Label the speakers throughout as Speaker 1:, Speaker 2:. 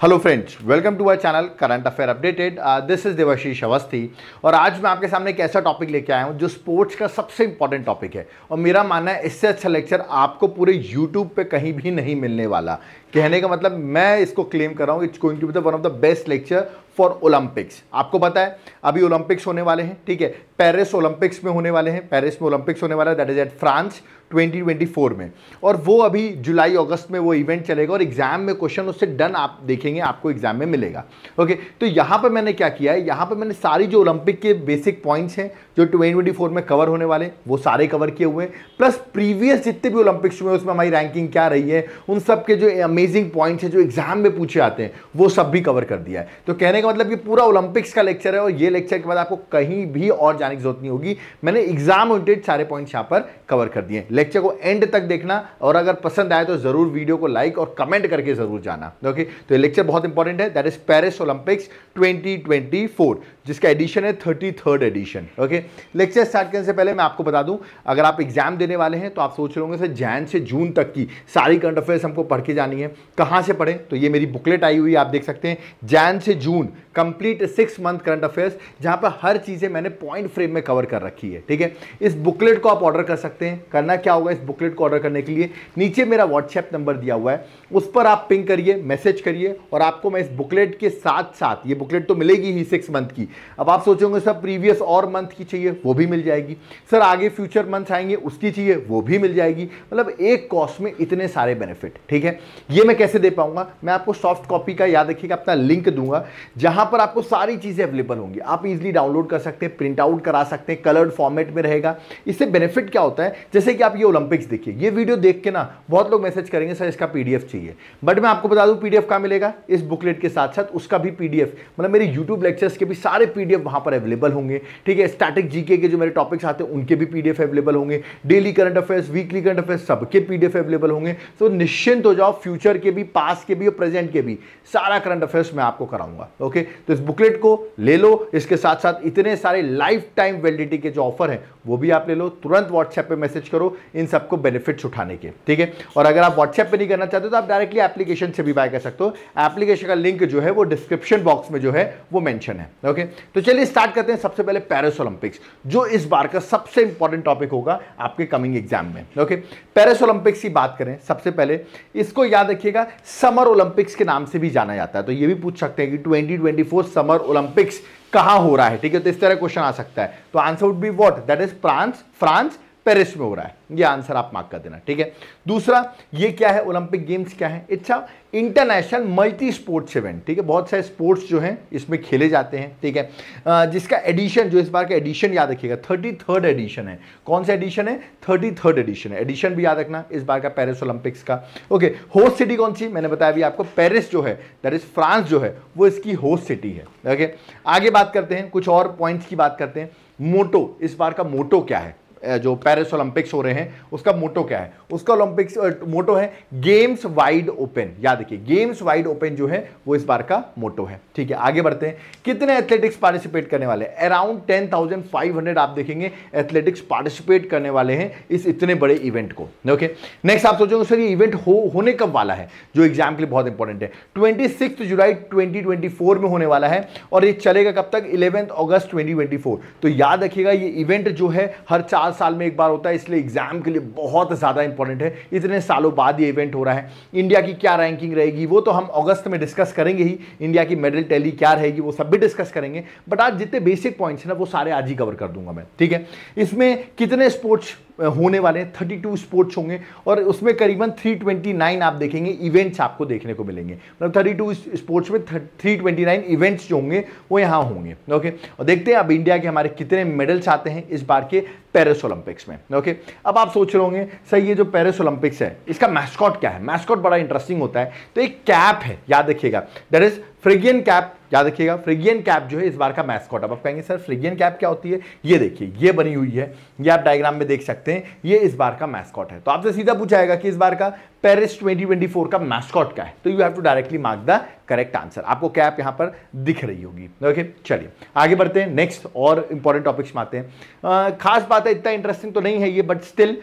Speaker 1: Hello friends, welcome to our channel current affair updated. This is Devashish Awasthi और आज मैं आपके सामने एक ऐसा टॉपिक लेके आया हूं जो स्पोर्ट्स का सबसे इंपॉर्टेंट टॉपिक है और मेरा मानना है इससे अच्छा लेक्चर आपको पूरे यूट्यूब पे कहीं भी नहीं मिलने वाला। कहने का मतलब मैं इसको क्लेम कर रहा हूं, it's going to be the one of the best lecture for Olympics. आपको पता है अभी ओलंपिक्स होने वाले हैं, ठीक है, पेरिस ओलंपिक्स में होने वाले हैं, पेरिस में ओलंपिक्स होने वाला है, दैट इज एट फ्रांस 2024 में। और वो अभी जुलाई अगस्त में वो इवेंट चलेगा और एग्जाम में क्वेश्चन उससे डन आप देखेंगे, आपको एग्जाम में मिलेगा। ओके, तो यहां पर मैंने क्या किया है, यहां पर मैंने सारी जो ओलंपिक के बेसिक पॉइंट्स हैं जो 2024 में कवर होने वाले वो सारे कवर किए हुए हैं, प्लस प्रीवियस जितने भी ओलंपिक्स हुए उसमें हमारी रैंकिंग क्या रही है, उन सब के जो अमेजिंग पॉइंट्स हैं जो एग्जाम में पूछे आते हैं वो सब भी कवर कर दिया है। तो कहने का मतलब ये पूरा ओलंपिक्स का लेक्चर है और ये लेक्चर के बाद आपको कहीं भी और जाने की जरूरत नहीं होगी। मैंने एग्जाम ओरिएंटेड सारे पॉइंट्स यहां पर कवर कर दिए। लेक्चर को एंड तक देखना और अगर पसंद आए तो जरूर वीडियो को लाइक और कमेंट करके जरूर जाना। ओके, तो ये लेक्चर बहुत इंपॉर्टेंट है, दैट इज पेरिस ओलंपिक्स 2024 जिसका एडिशन है 33rd addition. Okay, lecture start करने से पहले मैं आपको बता दूं, अगर आप एग्जाम देने वाले हैं तो आप सोच रहे होंगे सर जैन से जून तक की सारी करंट अफेयर्स हमको पढ़ के जानी है, कहां से पढ़ें? तो ये मेरी बुकलेट आई हुई है, आप देख सकते हैं, जैन से जून कंप्लीट 6 मंथ करंट अफेयर्स, जहां पर हर चीजें मैंने पॉइंट फ्रेम में कवर कर रखी है। ठीक है, इस बुकलेट को आप ऑर्डर कर सकते हैं। करना क्या होगा, इस बुकलेट को ऑर्डर करने के लिए नीचे मेरा व्हाट्सएप नंबर दिया हुआ है, उस पर आप पिंग करिए, मैसेज करिए और आपको मैं इस बुकलेट के साथ साथ, ये बुकलेट तो मिलेगी ही 6 मंथ की, अब आप सोचोगे सर प्रीवियस और मंथ की चाहिए, वो भी मिल जाएगी, सर आगे फ्यूचर मंथ्स आएंगे उसकी चाहिए, वो भी मिल जाएगी। मतलब एक कॉस्ट में इतने सारे बेनिफिट। ठीक है, ये मैं कैसे दे पाऊंगा, मैं आपको सॉफ्ट कॉपी का याद रखिएगा अपना लिंक दूंगा जहां पर आपको सारी चीजें अवेलेबल होंगी, आप इजीली डाउनलोड कर सकते हैं, प्रिंट आउट करा सकते हैं, कलर्ड फॉर्मेट में रहेगा। इससे बेनिफिट क्या होता है, जैसे कि आप ये ओलंपिक्स देखिए, ये वीडियो देख के ना बहुत लोग मैसेज करेंगे सर इसका पीडीएफ चाहिए, बट मैं आपको बता दूं पीडीएफ कहां मिलेगा, इस बुकलेट के साथ साथ उसका भी पीडीएफ, मतलब मेरे यूट्यूब लेक्चर्स के भी सारे पीडीएफ वहां पर अवेलेबल होंगे। ठीक है, स्टैटिक जीके के जो मेरे टॉपिक्स आते हैं उनके भी पीडीएफ अवेलेबल होंगे, daily current affairs, weekly current affairs सबके पीडीएफ अवेलेबल होंगे। तो निश्चिंत हो जाओ, फ्यूचर के भी, पास्ट के भी और प्रेजेंट के भी सारा करंट अफेयर्स मैं आपको कराऊंगा। ओके, तो इस बुकलेट को ले लो, इसके साथ साथ इतने सारे लाइफ टाइम वैलिडिटी के जो ऑफर हैं वो भी आप ले लो, तुरंत व्हाट्सएप पे मैसेज करो इन सबको बेनिफिट्स उठाने के। ठीक है, और अगर आप व्हाट्सएप पे नहीं करना चाहते तो आप डायरेक्टली एप्लीकेशन से भी बाय कर सकते हो, एप्लीकेशन का लिंक जो है वो डिस्क्रिप्शन बॉक्स में जो है वो मेंशन है। ओके, तो चलिए स्टार्ट करते हैं। सबसे पहले पेरिस ओलंपिक्स, जो इस बार का सबसे इंपॉर्टेंट टॉपिक होगा आपके कमिंग एग्जाम में। ओके, पेरिस ओलंपिक्स की बात करें, सबसे पहले इसको याद रखिएगा समर ओलंपिक्स के नाम से भी जाना जाता है। तो ये भी पूछ सकते हैं कि 2024 समर ओलंपिक्स कहां हो रहा है। ठीक है, तो इस तरह क्वेश्चन आ सकता है, तो answer would be what, that is France Paris में हो रहा है, ये आंसर आप मार्क कर देना। ठीक है, दूसरा ये क्या है, ओलंपिक गेम्स क्या है, it's a international multi sports event. ठीक है, बहुत सारे स्पोर्ट्स जो हैं इसमें खेले जाते हैं। ठीक है, जिसका एडिशन, जो इस बार का एडिशन याद रखिएगा 33rd एडिशन है। कौन सा एडिशन है, 33rd एडिशन है। एडिशन भी याद रखना इस बार का पेरिस ओलंपिक्स का। ओके, होस्ट सिटी कौन सी, मैंने बताया अभी आपको, पेरिस जो है दैट इज फ्रांस जो है वो इसकी होस्ट सिटी है। ओके, आगे बात करते हैं, कुछ और पॉइंट्स की बात करते हैं। मोटो, इस बार का मोटो क्या है, जो पेरिस ओलंपिक्स हो रहे हैं उसका मोटो क्या है, उसका ओलंपिक्स मोटो है गेम्स वाइड ओपन। याद रखिए, गेम्स वाइड ओपन जो है वो इस बार का मोटो है। ठीक है, आगे बढ़ते हैं। कितने एथलेटिक्स पार्टिसिपेट करने वाले हैं, अराउंड 10,500 आप देखेंगे एथलेटिक्स पार्टिसिपेट करने वाले हैं इस इतने बड़े इवेंट को। ओके, नेक्स्ट आप सोचोगे सर ये इवेंट होने कब वाला है, जो एग्जाम के लिए बहुत इंपॉर्टेंट है, 26 जुलाई 2024 में होने वाला है और ये चलेगा कब तक, 11 अगस्त 2024। तो याद रखिएगा ये इवेंट जो है हर 4 साल में एक बार होता है, इसलिए एग्जाम के लिए बहुत ज्यादा इंपॉर्टेंट है। इतने सालों बाद ये इवेंट हो रहा है। इंडिया की क्या रैंकिंग रहेगी वो तो हम अगस्त में डिस्कस करेंगे ही, इंडिया की मेडल टैली क्या रहेगी वो सब भी डिस्कस करेंगे, बट आज जितने बेसिक पॉइंट्स हैं ना वो सारे आज ही कवर कर दूंगा मैं। ठीक है, इसमें कितने स्पोर्ट्स होने वाले हैं, 32 स्पोर्ट्स होंगे और उसमें करीबन 329 आप देखेंगे इवेंट्स आपको देखने को मिलेंगे। मतलब 32 स्पोर्ट्स में 329 इवेंट्स जो होंगे वो यहां होंगे। ओके, और देखते हैं अब इंडिया के हमारे कितने मेडल्स आते हैं इस बार के पेरिस ओलंपिक्स में। ओके, अब आप सोच रहे होंगे सर ये जो पेरिस ओलंपिक्स है इसका मैस्कॉट क्या है, मैस्कॉट बड़ा इंटरेस्टिंग होता है। तो एक कैप है, याद रखिएगा, दैट इज फ्रिगियन कैप। याद रखिएगा, फ्रिगियन कैप जो है इस बार का मैस्कॉट। अब आप कहेंगे सर फ्रिगियन कैप क्या होती है, ये देखिए ये बनी हुई है, ये आप डायग्राम में देख सकते हैं, ये इस बार का मैस्कॉट है। तो आपसे सीधा पूछा जाएगा कि इस बार का पेरिस 2024 का मैस्कॉट क्या है, तो you have to directly mark the correct answer. आपको कैप यहां पर दिख रही होगी। ओके, चलिए आगे बढ़ते हैं, नेक्स्ट और इंपॉर्टेंट टॉपिक्स में आते हैं। खास बात है, इतना इंटरेस्टिंग तो नहीं है ये, बट स्टिल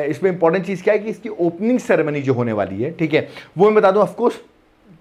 Speaker 1: इसमें इंपॉर्टेंट चीज क्या है कि इसकी ओपनिंग सेरेमनी जो होने वाली है, ठीक है, वो मैं बता दूं, ऑफकोर्स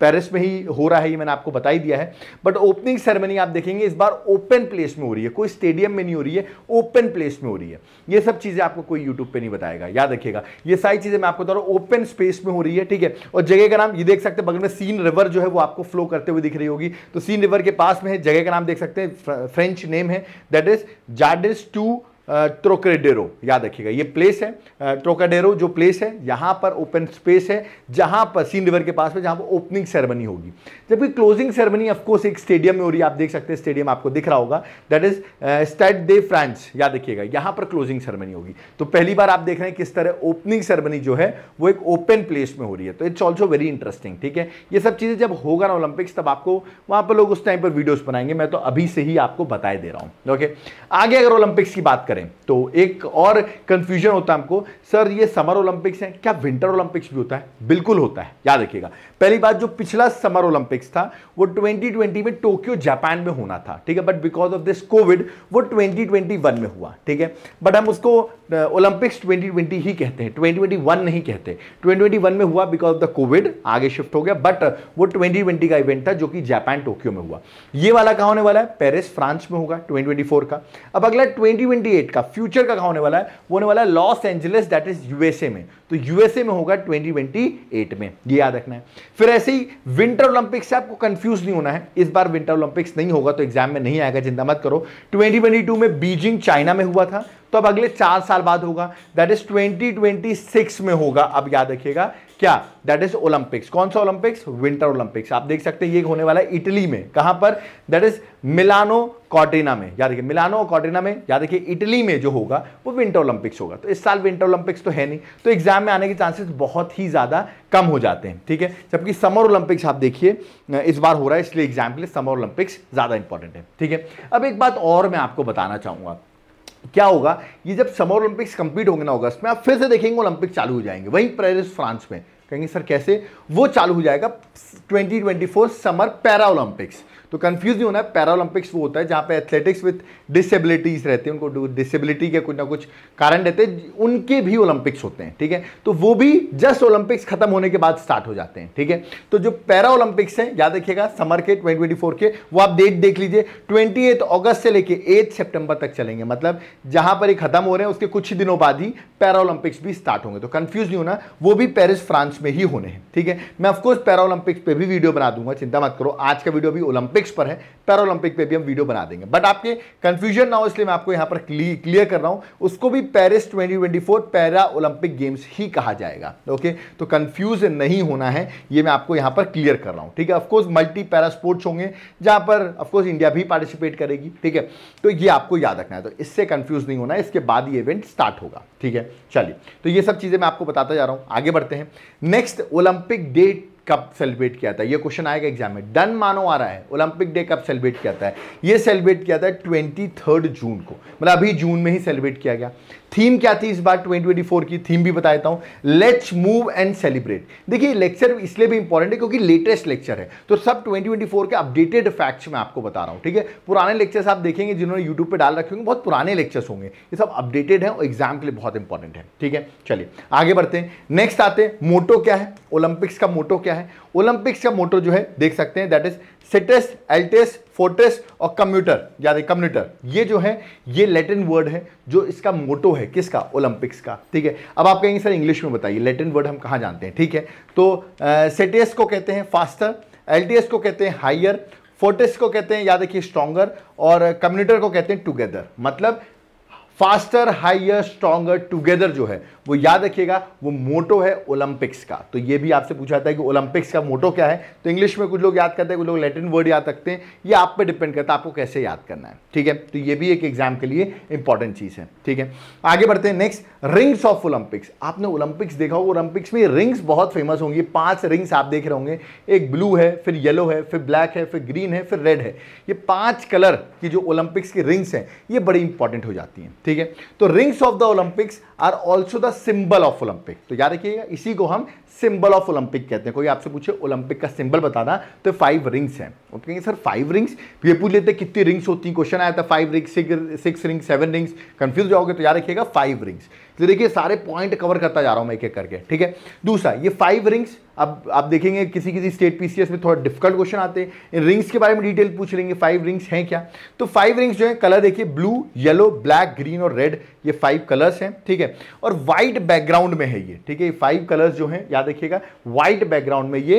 Speaker 1: पेरिस में ही हो रहा है, ये मैंने आपको बता ही दिया है। बट ओपनिंग सेरेमनी आप देखेंगे इस बार ओपन प्लेस में हो रही है, कोई स्टेडियम में नहीं हो रही है, ओपन प्लेस में हो रही है। ये सब चीजें आपको कोई यूट्यूब पे नहीं बताएगा, याद रखिएगा। ये सारी चीजें मैं आपको बता रहा हूं ओपन स्पेस में हो रही है, ठीक है। और जगह का नाम ये देख सकते हैं, बगल में सीन रिवर जो है वो आपको फ्लो करते हुए दिख रही होगी, तो सीन रिवर के पास में है। जगह का नाम देख सकते हैं, फ्रेंच नेम है, दैट इज जार्डिस टू ट्रोकाडेरो, याद रखिएगा। ये प्लेस है ट्रोकाडेरो, जो प्लेस है यहां पर ओपन स्पेस है, जहां पर सीन रिवर के पास में, जहां पर ओपनिंग सेरेमनी होगी। जबकि क्लोजिंग सेरेमनी ऑफ कोर्स एक स्टेडियम में हो रही है, आप देख सकते हैं स्टेडियम आपको दिख रहा होगा, that is Stade de France, याद रखिएगा। यहां पर क्लोजिंग सेरेमनी होगी। तो पहली बार आप देख रहे हैं किस तरह ओपनिंग सेरेमनी जो है वो एक ओपन प्लेस में हो रही है, तो इट्स ऑल्सो वेरी इंटरेस्टिंग, ठीक है। ये सब चीजें जब होगा ना ओलंपिक्स, तब आपको वहां पर लोग उस टाइम पर वीडियोस बनाएंगे, मैं तो अभी से ही आपको बता दे रहा हूं, ओके। आगे अगर ओलंपिक्स की बात करें तो एक और कंफ्यूजन होता है हमको, सर ये समर ओलंपिक्स है, क्या विंटर ओलंपिक्स भी होता है? बिल्कुल होता है, याद रखिएगा। पहली बात, जो पिछला समर ओलंपिक्स था वो 2020 में टोक्यो जापान में होना था, ठीक है। But because of this Covid वो 2021 में हुआ, ठीक है। बट हम उसको ओलंपिक्स 2020 ही कहते हैं, 2021 नहीं कहते। 2021 में हुआ बिकॉज ऑफ द कोविड, आगे शिफ्ट हो गया, बट वो 2020 का इवेंट था जो कि जापान टोक्यो में हुआ। ये वाला कहां होने वाला है? पेरिस फ्रांस में होगा 2024 का। अब अगला 2028 का फ्यूचर का होने वाला है, वो होने वाला है Los Angeles, that is USA में। तो यूएसए में होगा 2028 में, ये याद रखना है। फिर ऐसे ही विंटर ओलंपिक्स से आपको कंफ्यूज नहीं होना है, इस बार विंटर ओलंपिक्स नहीं होगा तो एग्जाम में नहीं आएगा, चिंता मत करो। 2022 में बीजिंग चाइना में हुआ था, तो अब अगले 4 साल बाद होगा, दैट इज 2026 में होगा। अब याद रखिएगा क्या, दैट इज ओलंपिक्स। कौन सा ओलंपिक्स? Winter Olympics. आप देख सकते हैं ये होने वाला है इटली में, कहां पर? दैट इज मिलानो कॉर्टिना में, याद रखिए मिलानो कॉर्टिना में, याद रखिए इटली में जो होगा वो विंटर ओलंपिक्स होगा। तो इस साल विंटर ओलंपिक्स तो है नहीं, तो एग्जाम में आने के चांसेस बहुत ही ज्यादा कम हो जाते हैं, ठीक है। जबकि समर ओलंपिक्स आप देखिए इस बार हो रहा है, इसलिए एग्जाम के लिए समर ओलंपिक्स ज्यादा इंपॉर्टेंट है, ठीक है। अब एक बात और मैं आपको बताना चाहूंगा, क्या होगा ये जब समर ओलंपिक्स कंप्लीट होंगे ना अगस्त में, आप फिर से देखेंगे ओलंपिक चालू हो जाएंगे वहीं पेरिस फ्रांस में। कहेंगे सर कैसे? वो चालू हो जाएगा 2024 समर पैरा ओलंपिक्स। तो कंफ्यूज नहीं होना है, पैरा ओलंपिक्स वो होता है जहां पे एथलेटिक्स विद डिसेबिलिटीज रहते हैं, उनको डिसेबिलिटी के कुछ ना कुछ कारण रहते हैं, उनके भी ओलंपिक्स होते हैं, ठीक है। तो वो भी जस्ट ओलंपिक्स खत्म होने के बाद स्टार्ट हो जाते हैं, ठीक है। तो जो पैरा ओलंपिक्स हैं, याद रखिएगा समर के 2024 के, वो आप डेट देख लीजिए, 28 अगस्त से लेके 8 सितंबर तक चलेंगे। मतलब जहां पर ये खत्म हो रहे हैं उसके कुछ ही दिनों बाद ही पैरा ओलंपिक्स भी स्टार्ट होंगे। तो कंफ्यूज नहीं होना, वो भी पेरिस फ्रांस में ही होने हैं, ठीक है। मैं ऑफकोर्स पैरा ओलंपिक्स पे भी वीडियो बना दूंगा, चिंता मत करो। आज का वीडियो भी ओलंपिक्स पर है, पैरा ओलंपिक पे भी हम वीडियो बना देंगे। बट आपके कंफ्यूजन ना हो इसलिए मैं आपको यहां पर क्लियर कर रहा हूं, उसको भी पेरिस 2024 पैरा ओलंपिक गेम्स ही कहा जाएगा, ओके। तो कंफ्यूज नहीं होना है, ये मैं आपको यहां पर क्लियर कर रहा हूं, ठीक है। ऑफकोर्स मल्टी पैरा स्पोर्ट्स होंगे जहां पर ऑफकोर्स इंडिया भी पार्टिसिपेट करेगी, ठीक है। तो ये आपको याद रखना है, तो इससे कंफ्यूज नहीं होना है, इसके बाद ये इवेंट स्टार्ट होगा, ठीक है। चलिए, तो ये सब चीजें मैं आपको बताता जा रहा हूं, आगे बढ़ते हैं। नेक्स्ट, ओलंपिक डे कब सेलिब्रेट किया था? ये क्वेश्चन आएगा एग्जाम में, डन मानो आ रहा है। ओलंपिक डे कब सेलिब्रेट किया था? ये सेलिब्रेट किया था 23 जून को, मतलब अभी जून में ही सेलिब्रेट किया गया। थीम क्या थी इस बार 2024 की? थीम भी बता देता हूं, लेट्स मूव एंड सेलिब्रेट। देखिए लेक्चर इसलिए भी इंपॉर्टेंट है क्योंकि लेटेस्ट लेक्चर है, तो सब 2024 के अपडेटेड फैक्ट्स मैं आपको बता रहा हूं, ठीक है। पुराने लेक्चर्स आप देखेंगे जिन्होंने यूट्यूब पे डाल रखे होंगे, बहुत पुराने लेक्चर्स होंगे, ये सब अपडेटेड है और एग्जाम के लिए बहुत इंपॉर्टेंट है, ठीक है। चलिए आगे बढ़ते हैं। नेक्स्ट आते हैं, मोटो क्या है? ओलंपिक्स का मोटो क्या है? ओलंपिक्स का मोटो जो है देख सकते हैं, दैट इज सिटेस, एल्टेस, फोर्टेस और कम्यूटर, याद है कम्यूटर, ये जो है ये लैटिन वर्ड है जो इसका मोटो है, किसका? ओलंपिक्स का, ठीक है। अब आप कहेंगे सर इंग्लिश में बताइए, लैटिन वर्ड हम कहाँ जानते हैं, ठीक है। तो सिटेस को कहते हैं फास्टर, एल्टेस को कहते हैं हायर, फोर्टेस को कहते हैं याद रखिए स्ट्रॉन्गर, और कम्यूटर को कहते हैं टुगेदर। मतलब फास्टर, हायर, स्ट्रॉन्गर, टुगेदर जो है वो याद रखिएगा वो मोटो है ओलंपिक्स का। तो ये भी आपसे पूछा था कि ओलंपिक्स का मोटो क्या है, तो इंग्लिश में कुछ लोग याद करते हैं, कुछ लोग लैटिन वर्ड याद रखते हैं, ये आप पे डिपेंड करता है आपको कैसे याद करना है, ठीक है। तो ये भी एक एग्जाम के लिए इंपॉर्टेंट चीज है, ठीक है। आगे बढ़ते हैं। Next, rings of Olympics. आपने ओलंपिक्स देखा होगा, ओलंपिक्स में रिंग्स बहुत फेमस होंगी, 5 रिंग्स आप देख रहे होंगे, एक ब्लू है, फिर येलो है, फिर ब्लैक है, फिर ग्रीन है, फिर रेड है। ये 5 कलर की जो ओलंपिक्स की रिंग्स हैं ये बड़ी इंपॉर्टेंट हो जाती हैं, ठीक है। तो rings of the Olympics are also the symbol of Olympic. तो याद रखिएगा इसी को हम सिंबल ऑफ ओलंपिक कहते हैं। कोई आपसे पूछे ओलंपिक का सिंबल बताना तो 5 रिंग्स हैं। ओके सर 5 रिंग्स, ये पूछ लेते हैं कितनी रिंग्स होती हैं, क्वेश्चन आया था 5 रिंग्स 6 रिंग्स 7 रिंग्स, कंफ्यूज जाओगे तो याद रखिएगा 5 रिंग्स। तो देखिए सारे पॉइंट कवर करता जा रहा हूं मैं एक एक करके, ठीक है। दूसरा ये 5 रिंग्स, अब आप देखेंगे किसी किसी स्टेट पीसीएस में थोड़ा डिफिकल्ट क्वेश्चन आते हैं, इन रिंग्स के बारे में डिटेल पूछ लेंगे 5 रिंग्स हैं क्या। तो 5 रिंग्स जो है कलर देखिए ब्लू, येलो, ब्लैक, ग्रीन और रेड, ये 5 कलर्स हैं, ठीक है। और व्हाइट बैकग्राउंड में है ये, ठीक है। 5 कलर्स जो हैं याद रखिएगा व्हाइट बैकग्राउंड में ये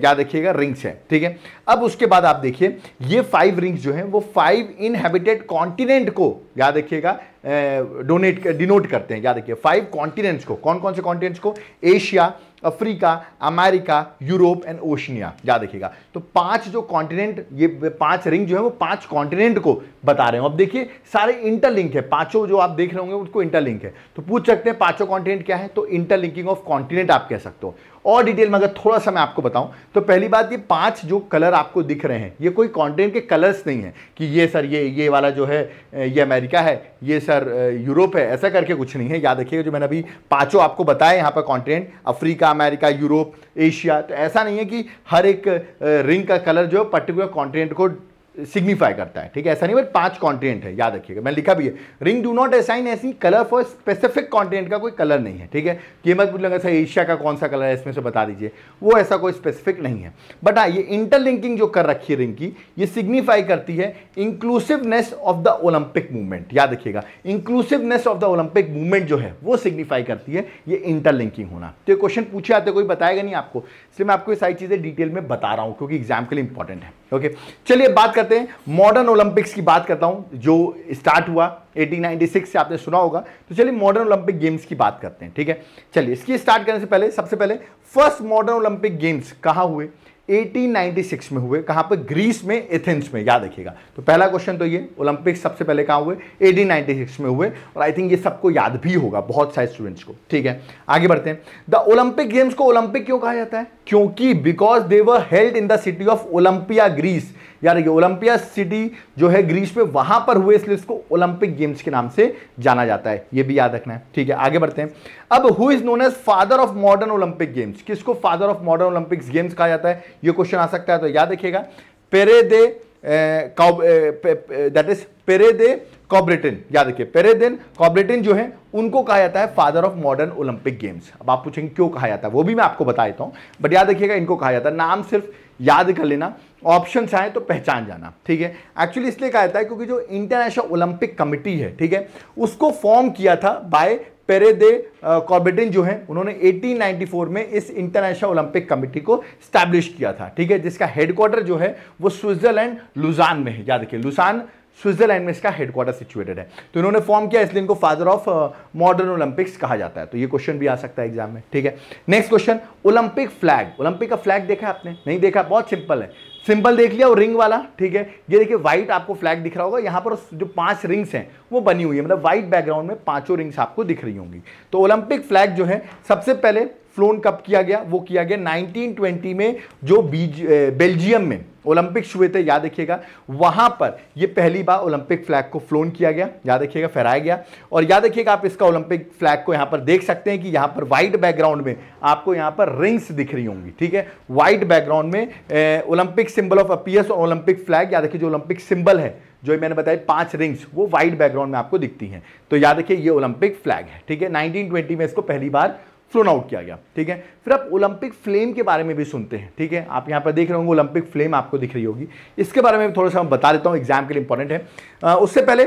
Speaker 1: याद रखिएगा रिंग्स हैं, ठीक है। अब उसके बाद आप देखिए ये 5 रिंग्स जो हैं वो 5 इनहैबिटेड कॉन्टिनेंट को याद रखिएगा डिनोट करते हैं। याद रखिए 5 कॉन्टिनेंट्स को, कौन कौन से कॉन्टिनेंट्स को, Asia, Africa, America, Europe and Oceania, याद रखिएगा। तो 5 जो कॉन्टिनेंट, ये 5 रिंग जो है वो 5 कॉन्टिनेंट को बता रहे हैं। अब देखिए सारे इंटरलिंक है, पांचों जो आप देख रहे होंगे उसको इंटरलिंक है। तो पूछ सकते हैं पांचों कॉन्टिनेंट क्या है, तो इंटरलिंकिंग ऑफ कॉन्टिनेंट आप कह सकते हो। और डिटेल में अगर थोड़ा सा मैं आपको बताऊं तो पहली बात, ये 5 जो कलर आपको दिख रहे हैं ये कोई कॉन्टिनेंट के कलर्स नहीं है कि ये सर ये वाला जो है ये अमेरिका है, ये सर यूरोप है, ऐसा करके कुछ नहीं है। याद रखिएगा जो मैंने अभी पांचों आपको बताया यहाँ पर continent, Africa, America, Europe, Asia, तो ऐसा नहीं है कि हर एक रिंग का कलर जो पर्टिकुलर कॉन्टिनेंट को सिग्निफाई करता है, ठीक है। ऐसा नहीं, बट 5 कॉन्टिनेंट है, याद रखिएगा, मैंने लिखा भी है। रिंग डू नॉट असाइन ऐसी कलर फॉर स्पेसिफिक कॉन्टिनेंट का कोई कलर नहीं है, ठीक है। ये मत पूछना सर एशिया का कौन सा कलर है इसमें से बता दीजिए, वो ऐसा कोई स्पेसिफिक नहीं है। बट हाँ, ये इंटरलिंकिंग जो कर रखी है रिंग की, ये सिग्निफाई करती है inclusiveness of the Olympic movement. याद रखिएगा inclusiveness of the Olympic movement जो है वो सिग्निफाई करती है ये इंटरलिंकिंग होना। तो ये क्वेश्चन पूछे आते कोई बताएगा नहीं आपको, इसलिए मैं आपको ये सारी चीजें डिटेल में बता रहा हूं क्योंकि एग्जाम के लिए इंपॉर्टेंट है। ओके चलिए बात करते हैं मॉडर्न ओलंपिक्स की, बात करता हूं जो स्टार्ट हुआ 1896 से, आपने सुना होगा। तो चलिए मॉडर्न ओलंपिक गेम्स की बात करते हैं, ठीक है। चलिए इसकी स्टार्ट करने से पहले सबसे पहले फर्स्ट मॉडर्न ओलंपिक गेम्स कहां हुए, 1896 में हुए। कहां पर, ग्रीस में, एथेंस में, याद रखिएगा। तो पहला क्वेश्चन तो ये ओलंपिक्स सबसे पहले कहां हुए, 1896 में हुए। और आई थिंक ये सबको याद भी होगा बहुत सारे स्टूडेंट्स को, ठीक है। आगे बढ़ते हैं। द ओलंपिक गेम्स को ओलंपिक क्यों कहा जाता है, क्योंकि because they were held in the city of Olympia, Greece. यार ये ओलंपिया सिटी जो है ग्रीस में, वहां पर हुए, इसलिए इसको ओलंपिक गेम्स के नाम से जाना जाता है, ये भी याद रखना है, ठीक है। आगे बढ़ते हैं। अब who is known as father of modern Olympic games, किसको father of modern Olympics games कहा जाता है, ये क्वेश्चन आ सकता है। तो याद रखिएगा पेरे दे दैट इज पेरे दे कॉब्रेटिन, याद रखिए पेरे दे कॉब्रेटिन जो है उनको कहा जाता है father of modern Olympic games. अब आप पूछेंगे क्यों कहा जाता है, वो भी मैं आपको बता देता हूं, बट याद रखिएगा इनको कहा जाता है। नाम सिर्फ याद कर लेना, ऑप्शन आए तो पहचान जाना, ठीक है। एक्चुअली इसलिए कहा जाता है क्योंकि जो इंटरनेशनल ओलंपिक कमिटी है, ठीक है, उसको फॉर्म किया था बाय पेरे दे कॉर्बेटिन जो है, उन्होंने 1894 में इस इंटरनेशनल ओलंपिक कमिटी को स्टैब्लिश किया था, ठीक है, जिसका हेडक्वार्टर जो है वो स्विट्जरलैंड लुजान में है। याद रखिए लुजान स्विट्जरलैंड में इसका हेडक्वार्टर सिचुएटेड है। तो इन्होंने फॉर्म किया, इसलिए इनको फादर ऑफ मॉडर्न ओलंपिक्स कहा जाता है। तो ये क्वेश्चन भी आ सकता है एग्जाम में, ठीक है। Next question, Olympic flag. Olympic का फ्लैग देखा आपने, नहीं देखा, बहुत सिंपल है, सिंपल देख लिया, और रिंग वाला, ठीक है। ये देखिए व्हाइट आपको फ्लैग दिख रहा होगा, यहां पर जो 5 रिंग्स हैं वो बनी हुई है, मतलब व्हाइट बैकग्राउंड में 5 रिंग्स आपको दिख रही होंगी। तो ओलंपिक फ्लैग जो है सबसे पहले फ्लोन कब किया गया, वो किया गया 1920 में, जो बेल्जियम में ओलंपिक्स हुए थे, याद रखिएगा, वहां पर ये पहली बार ओलंपिक फ्लैग को फ्लोन किया गया, याद रखिएगा, फहराया गया। और याद रखिएगा आप इसका ओलंपिक फ्लैग को यहां पर देख सकते हैं कि यहां पर व्हाइट बैकग्राउंड में आपको यहां पर रिंग्स दिख रही होंगी, ठीक है। व्हाइट बैकग्राउंड में ओलंपिक सिंबल ऑफ अपीयर्स और ओलंपिक फ्लैग, याद रखिए जो ओलंपिक सिंबल है जो मैंने बताया 5 रिंग्स, वो व्हाइट बैकग्राउंड में आपको दिखती हैं। तो याद रखिए ये ओलंपिक फ्लैग है, ठीक है। 1920 में इसको पहली बार फ्लोन आउट किया गया, ठीक है। फिर आप ओलंपिक फ्लेम के बारे में भी सुनते हैं, ठीक है। आप यहां पर देख रहे होंगे ओलंपिक फ्लेम आपको दिख रही होगी, इसके बारे में थोड़ा सा मैं बता देता हूं, एग्जाम के लिए इंपॉर्टेंट है। उससे पहले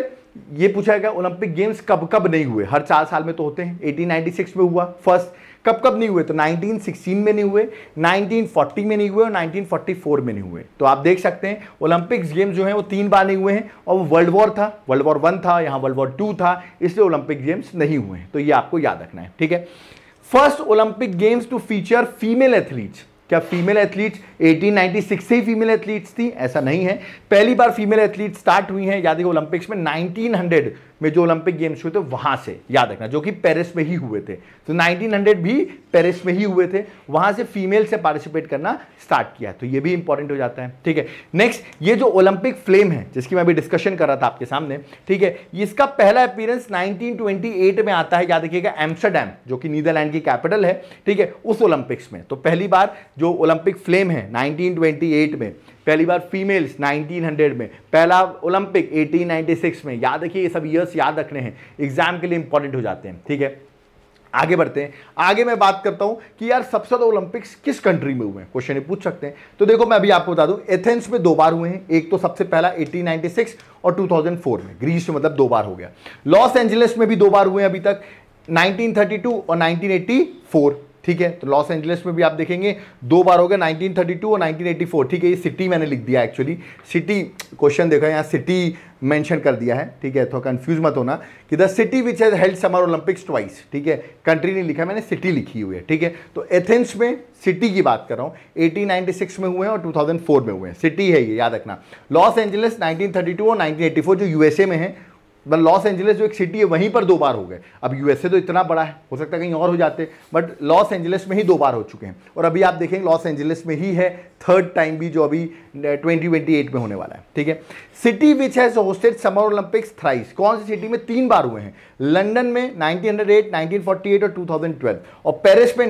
Speaker 1: ये पूछा गया ओलंपिक गेम्स कब कब नहीं हुए, हर 4 साल में तो होते हैं। 1896 में हुआ फर्स्ट, कब कब नहीं हुए, तो 1916 में नहीं हुए, 1940 में नहीं हुए और 1944 में नहीं हुए। तो आप देख सकते हैं ओलंपिक्स गेम्स जो हैं वो 3 बार नहीं हुए हैं, और वो वर्ल्ड वॉर था, वर्ल्ड वॉर 1 था, यहाँ वर्ल्ड वॉर 2 था, इसलिए ओलंपिक गेम्स नहीं हुए हैं। तो ये आपको याद रखना है, ठीक है। First Olympic games to feature female athletes, क्या फीमेल एथलीट्स 1896 से ही फीमेल एथलीट्स थी, ऐसा नहीं है। पहली बार फीमेल एथलीट स्टार्ट हुई हैं, याद है ओलंपिक्स में 1900 में जो ओलंपिक गेम्स हुए थे वहां से, याद रखना, जो कि पेरिस में ही हुए थे। तो 1900 भी पेरिस में ही हुए थे, वहां से फीमेल से पार्टिसिपेट करना स्टार्ट किया, तो ये भी इंपॉर्टेंट हो जाता है। ठीक है, नेक्स्ट, ये जो ओलंपिक फ्लेम है जिसकी मैं अभी डिस्कशन कर रहा था आपके सामने, ठीक है, इसका पहला अपीयरेंस 1928 में आता है, याद रखिएगा, एम्स्टरडैम, जो कि नीदरलैंड की कैपिटल है, ठीक है, उस ओलंपिक्स में। तो पहली बार जो ओलंपिक फ्लेम है 1928 में, पहली बार फीमेल्स 1900 में, पहला ओलंपिक 1896 में। याद रखिए, ये सब ईयर्स याद रखने हैं, एग्जाम के लिए इंपॉर्टेंट हो जाते हैं। ठीक है, आगे बढ़ते हैं। आगे मैं बात करता हूं कि यार सबसे ज्यादा ओलंपिक्स किस कंट्री में हुए हैं, क्वेश्चन ये पूछ सकते हैं। तो देखो मैं अभी आपको बता दूं, एथेंस में 2 बार हुए हैं, एक तो सबसे पहला 1896 और 2004 में, ग्रीस में मतलब 2 बार हो गया। लॉस एंजलिस में भी 2 बार हुए हैं अभी तक, 1932 और 1984। ठीक है, तो लॉस एंजलिस में भी आप देखेंगे 2 बार हो गया, 1932 और 1984। ठीक है, ये सिटी मैंने लिख दिया, एक्चुअली सिटी क्वेश्चन देखो यहाँ सिटी मेंशन कर दिया है। ठीक है, तो कंफ्यूज मत होना कि the city which has held summer Olympics twice. ठीक है, कंट्री नहीं लिखा, मैंने सिटी लिखी हुई है। ठीक है, तो एथेंस में सिटी की बात कर रहा हूँ, 1896 में हुए हैं और 2004 में हुए हैं, सिटी है ये, याद रखना। लॉस एंजलिस 1932 और 1984 जो यूएसए में है, बट लॉस एंजलिस जो एक सिटी है वहीं पर 2 बार हो गए। अब यूएसए तो इतना बड़ा है, हो सकता है कहीं और हो जाते, बट लॉस एंजलिस में ही 2 बार हो चुके हैं। और अभी आप देखेंगे लॉस एंजलिस में ही है थर्ड टाइम भी, जो अभी 2028 में होने वाला है। ठीक है, city which has hosted summer Olympics thrice, कौन सी सिटी में 3 बार हुए हैं? लंदन में 1908, 1948 और 2012, और पेरिस में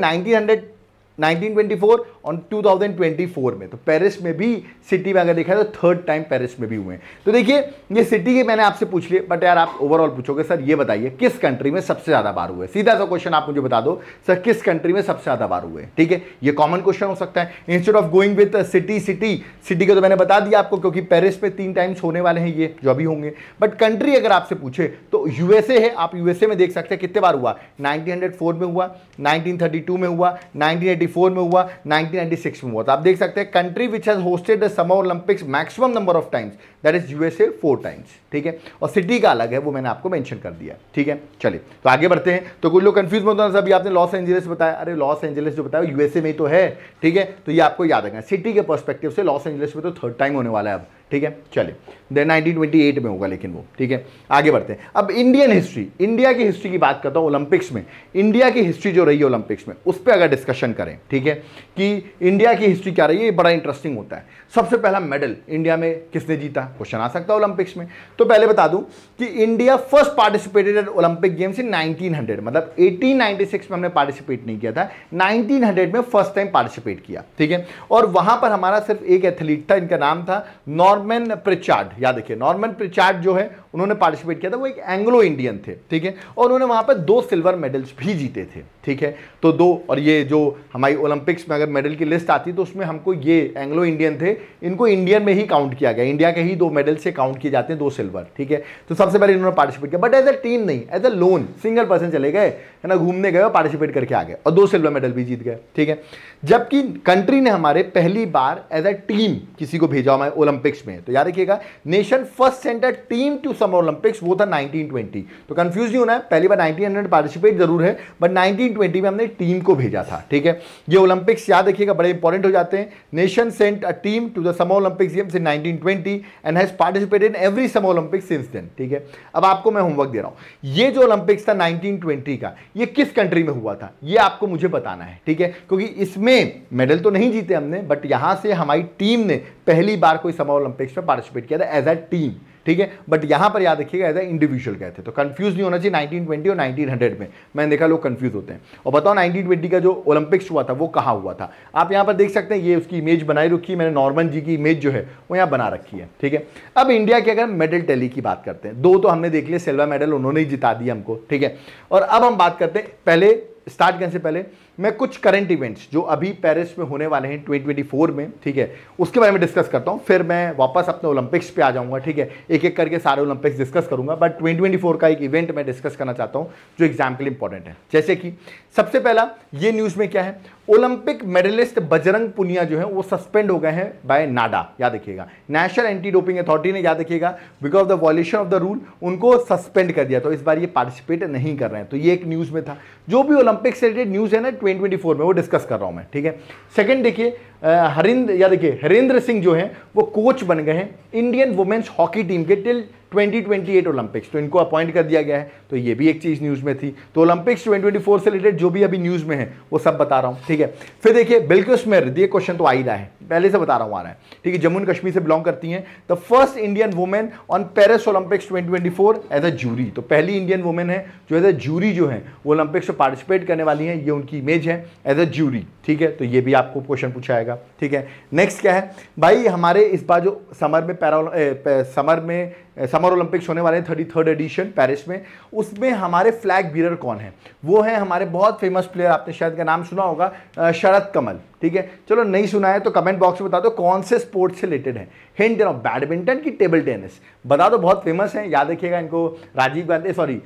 Speaker 1: 1924 और 2024 में। तो पेरिस में भी सिटी में अगर देखा है तो थर्ड टाइम पेरिस में भी हुए हैं। तो देखिए ये सिटी के मैंने आपसे पूछ लिए, बट यार आप ओवरऑल पूछोगे सर ये बताइए किस कंट्री में सबसे ज्यादा बार हुए। सीधा सा क्वेश्चन आप मुझे बता दो सर, किस कंट्री में सबसे ज्यादा बार हुए। ठीक है, ये कॉमन क्वेश्चन हो सकता है। Instead of going with city का तो मैंने बता दिया आपको, क्योंकि पेरिस में 3 टाइम्स होने वाले हैं ये जो अभी होंगे। बट कंट्री अगर आपसे पूछे तो यूएसए है, आप यूएसए में देख सकते हैं कितने बार हुआ, 1904 में हुआ, 1932 में हुआ, 1984 में हुआ, 1996 में हुआ। तो आप देख सकते हैं country which has hosted the summer Olympics maximum number of times, that is USA 4 times. ठीक है, और सिटी का अलग है, वो मैंने आपको मेंशन कर दिया। ठीक है, चलिए तो आगे बढ़ते हैं। तो कुछ लोग कंफ्यूज मत होना, अभी आपने लॉस एंजलिस बताया, अरे लॉस एंजलिस जो बताया यूएसए में ही तो है। ठीक है, तो ये आपको याद रखना, सिटी के पर्सपेक्टिव से लॉस एंजलिस में तो थर्ड टाइम होने वाला है अब। ठीक है, चलिए 1928 में होगा लेकिन वो। ठीक है, आगे बढ़ते हैं। अब इंडियन हिस्ट्री, इंडिया की हिस्ट्री की बात करता हूं ओलंपिक्स में। इंडिया की हिस्ट्री जो रही है ओलंपिक्स में, उस पर अगर डिस्कशन करें, ठीक है, कि इंडिया की हिस्ट्री क्या रही है, ये बड़ा इंटरेस्टिंग होता है। सबसे पहला मेडल इंडिया में किसने जीता, क्वेश्चन आ सकता है ओलंपिक्स में। तो पहले बता दूं कि India first participated in Olympic games in 1900, मतलब 1896 में हमने पार्टिसिपेट नहीं किया था, 1900 में फर्स्ट टाइम पार्टिसिपेट किया। ठीक है, और वहां पर हमारा सिर्फ एक एथलीट था, इनका नाम था नॉर्मन प्रिचार्ड। याद रखिए, नॉर्मन प्रिचार्ड जो है उन्होंने पार्टिसिपेट किया था, वो एक एंग्लो इंडियन थे। ठीक है, और उन्होंने वहां पर 2 सिल्वर मेडल्स भी जीते थे। ठीक है, तो 2, और ये जो हमारी ओलंपिक्स में अगर मेडल की लिस्ट आती तो उसमें हमको ये एंग्लो इंडियन थे, इनको इंडियन में ही काउंट किया गया, इंडिया के ही 2 मेडल से काउंट किए जाते हैं, 2 सिल्वर। ठीक है, तो सबसे पहले इन्होंने पार्टिसिपेट किया, बट एज अ टीम नहीं, as a lone, single person चले गए, है ना, घूमने गए और पार्टिसिपेट करके आ गए और 2 सिल्वर मेडल भी जीत गए। ठीक है, जबकि कंट्री ने हमारे पहली बार एज अ टीम किसी को भेजा हमारे ओलंपिक्स में, तो याद रखिएगा nation first sent a team to summer Olympics, वो था 1920। तो कंफ्यूज नहीं होना है, पहली बार 1900 पार्टिसिपेट जरूर है, बट 1920 में हमने टीम को भेजा था। ठीक है, ये ओलंपिक्स याद रखिएगा बड़े इंपॉर्टेंट हो जाते हैं। Nation sent a team to the summer Olympics games in 1920 and has participated in every summer Olympics since then. ठीक है, अब आपको मैं होमवर्क दे रहा हूं, ये जो ओलंपिक्स था 1920 का, ये किस कंट्री में हुआ था, ये आपको मुझे बताना है। ठीक है, क्योंकि इसमें मेडल तो नहीं जीते हमने, बट यहां से हमारी टीम ने पहली बार कोई समर ओलंपिक्स में पार्टिसिपेट किया था एज अ टीम। ठीक है, बट यहां पर याद रखिएगा एज अ इंडिविजुअल गए थे, तो कंफ्यूज नहीं होना चाहिए 1920 और 1900 में। मैंने देखा लोग कंफ्यूज होते हैं। और बताओ 1920 का जो ओलंपिक्स हुआ था वो कहां हुआ था, आप यहां पर देख सकते हैं, ये उसकी इमेज बनाई रखी है मैंने, नॉर्मन जी की इमेज जो है वो यहां बना रखी है। ठीक है, अब इंडिया के अगर मेडल टैली की बात करते हैं, 2 तो हमने देख लिया, सिल्वर मेडल उन्होंने ही जिता दिया हमको। ठीक है, और अब हम बात करते हैं, पहले स्टार्ट करने से पहले मैं कुछ करंट इवेंट्स जो अभी पेरिस में होने वाले हैं 2024 में, ठीक है, उसके बारे में डिस्कस करता हूं, फिर मैं वापस अपने ओलंपिक्स पे आ जाऊंगा। ठीक है, एक एक करके सारे ओलंपिक्स डिस्कस करूंगा, बट 2024 का एक इवेंट मैं डिस्कस करना चाहता हूं जो एग्जाम के लिए इंपॉर्टेंट है। जैसे कि सबसे पहला ये न्यूज में क्या है, ओलंपिक मेडलिस्ट बजरंग पुनिया जो है वो सस्पेंड हो गए हैं बाय नाडा। याद रखिएगा, नेशनल एंटी डोपिंग अथॉरिटी ने, याद रखिएगा, because of the violation of the rule उनको सस्पेंड कर दिया, तो इस बार ये पार्टिसिपेट नहीं कर रहे हैं। तो ये एक न्यूज में था। जो भी ओलंपिक से रिलेटेड न्यूज है ना 2024 में, वो डिस्कस कर रहा हूं मैं। ठीक है, सेकंड देखिए, हरिंद्र सिंह जो है वो कोच बन गए हैं इंडियन वुमेन्स हॉकी टीम के टिल 2028 ओलंपिक्स, तो इनको अपॉइंट कर दिया गया है। तो ये भी एक चीज़ न्यूज़ में थी। तो ओलंपिक्स 2024 से रिलेटेड जो भी अभी न्यूज़ में है वो सब बता रहा हूँ, ठीक है। फिर देखिए बिल्कुल स्मिर्द, ये क्वेश्चन तो आ ही रहा है, पहले से बता रहा हूँ, आ रहा है, ठीक है। जम्मू एंड कश्मीर से बिलोंग करती हैं। The first Indian women on Paris Olympics 2024 as a jury, तो पहली इंडियन वुमेन है जो एज अ जूरी जो है वो ओलंपिक्स में पार्टिसिपेट करने वाली है। ये उनकी इमेज है एज अ जूरी, ठीक है। तो ये भी आपको क्वेश्चन पूछा जाएगा, ठीक है। नेक्स्ट क्या है भाई, हमारे इस बार जो समर ओलंपिक्स होने वाले हैं 33rd एडिशन पेरिस में, उसमें हमारे फ्लैग बीरर कौन है? वो है हमारे बहुत फेमस प्लेयर, आपने शायद का नाम सुना होगा, शरद कमल, ठीक है। चलो नहीं सुना है तो कमेंट बॉक्स में बता दो कौन से स्पोर्ट्स से रिलेटेड है। हिंट दे रहा हूं, बैडमिंटन की टेबल टेनिस, बता दो, बहुत फेमस है, याद रखिएगा इनको। राजीव गांधी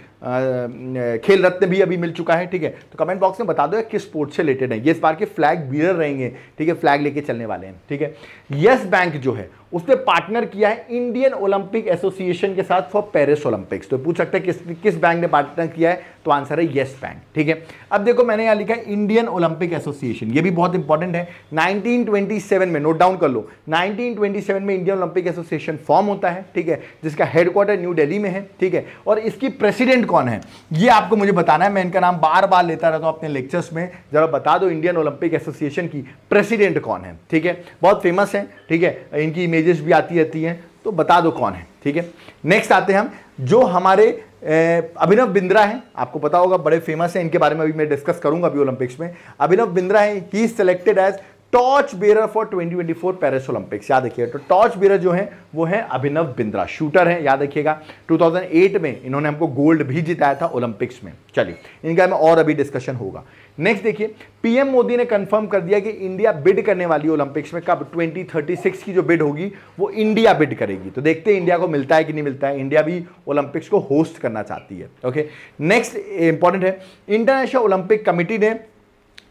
Speaker 1: खेल रत्न भी अभी मिल चुका है, ठीक है। तो कमेंट बॉक्स में बता दो किस स्पोर्ट्स से रिलेटेड है। ये इस बार के फ्लैग बीरर रहेंगे, ठीक है, फ्लैग लेके चलने वाले हैं, ठीक है। यस बैंक जो है उसने पार्टनर किया है इंडियन ओलंपिक एसोसिएशन के साथ फॉर पेरिस ओलंपिक्स। तो पूछ सकते हैं किस बैंक ने पार्टनर किया है, तो आंसर है यस बैंक, ठीक है। अब देखो मैंने यहां लिखा है इंडियन ओलंपिक एसोसिएशन, ये भी बहुत इंपॉर्टेंट है। 1927 में, नोट डाउन कर लो, 1927 में इंडियन ओलंपिक एसोसिएशन फॉर्म होता है, ठीक है, जिसका हेडक्वार्टर न्यू दिल्ली में है, ठीक है। और इसकी प्रेसिडेंट कौन है ये आपको मुझे बताना है। मैं इनका नाम बार बार लेता रहता हूं अपने लेक्चर्स में, जरा बता दो इंडियन ओलंपिक एसोसिएशन की प्रेसिडेंट कौन है, ठीक है। बहुत फेमस है, ठीक है, इनकी इमेजेस भी आती रहती हैं, तो बता दो कौन है, ठीक है। नेक्स्ट आते हैं हम, जो हमारे अभिनव बिंद्रा है, आपको पता होगा, बड़े फेमस है, इनके बारे में अभी मैं डिस्कस करूंगा अभी ओलंपिक्स में। अभिनव बिंद्रा है, he is selected as torch bearer for 2024 Paris Olympics, याद रखिएगा। तो टॉर्च बेरर जो है वो है अभिनव बिंद्रा, शूटर है, याद रखिएगा। 2008 में इन्होंने हमको गोल्ड भी जिताया था ओलंपिक्स में। चलिए इनका में और अभी डिस्कशन होगा। नेक्स्ट देखिए, पीएम मोदी ने कंफर्म कर दिया कि इंडिया बिड करने वाली ओलंपिक्स में, कब? 2036 की जो बिड होगी वो इंडिया बिड करेगी। तो देखते हैं इंडिया को मिलता है कि नहीं मिलता है। इंडिया भी ओलंपिक्स को होस्ट करना चाहती है, ओके। नेक्स्ट इंपॉर्टेंट है, इंटरनेशनल ओलंपिक कमिटी ने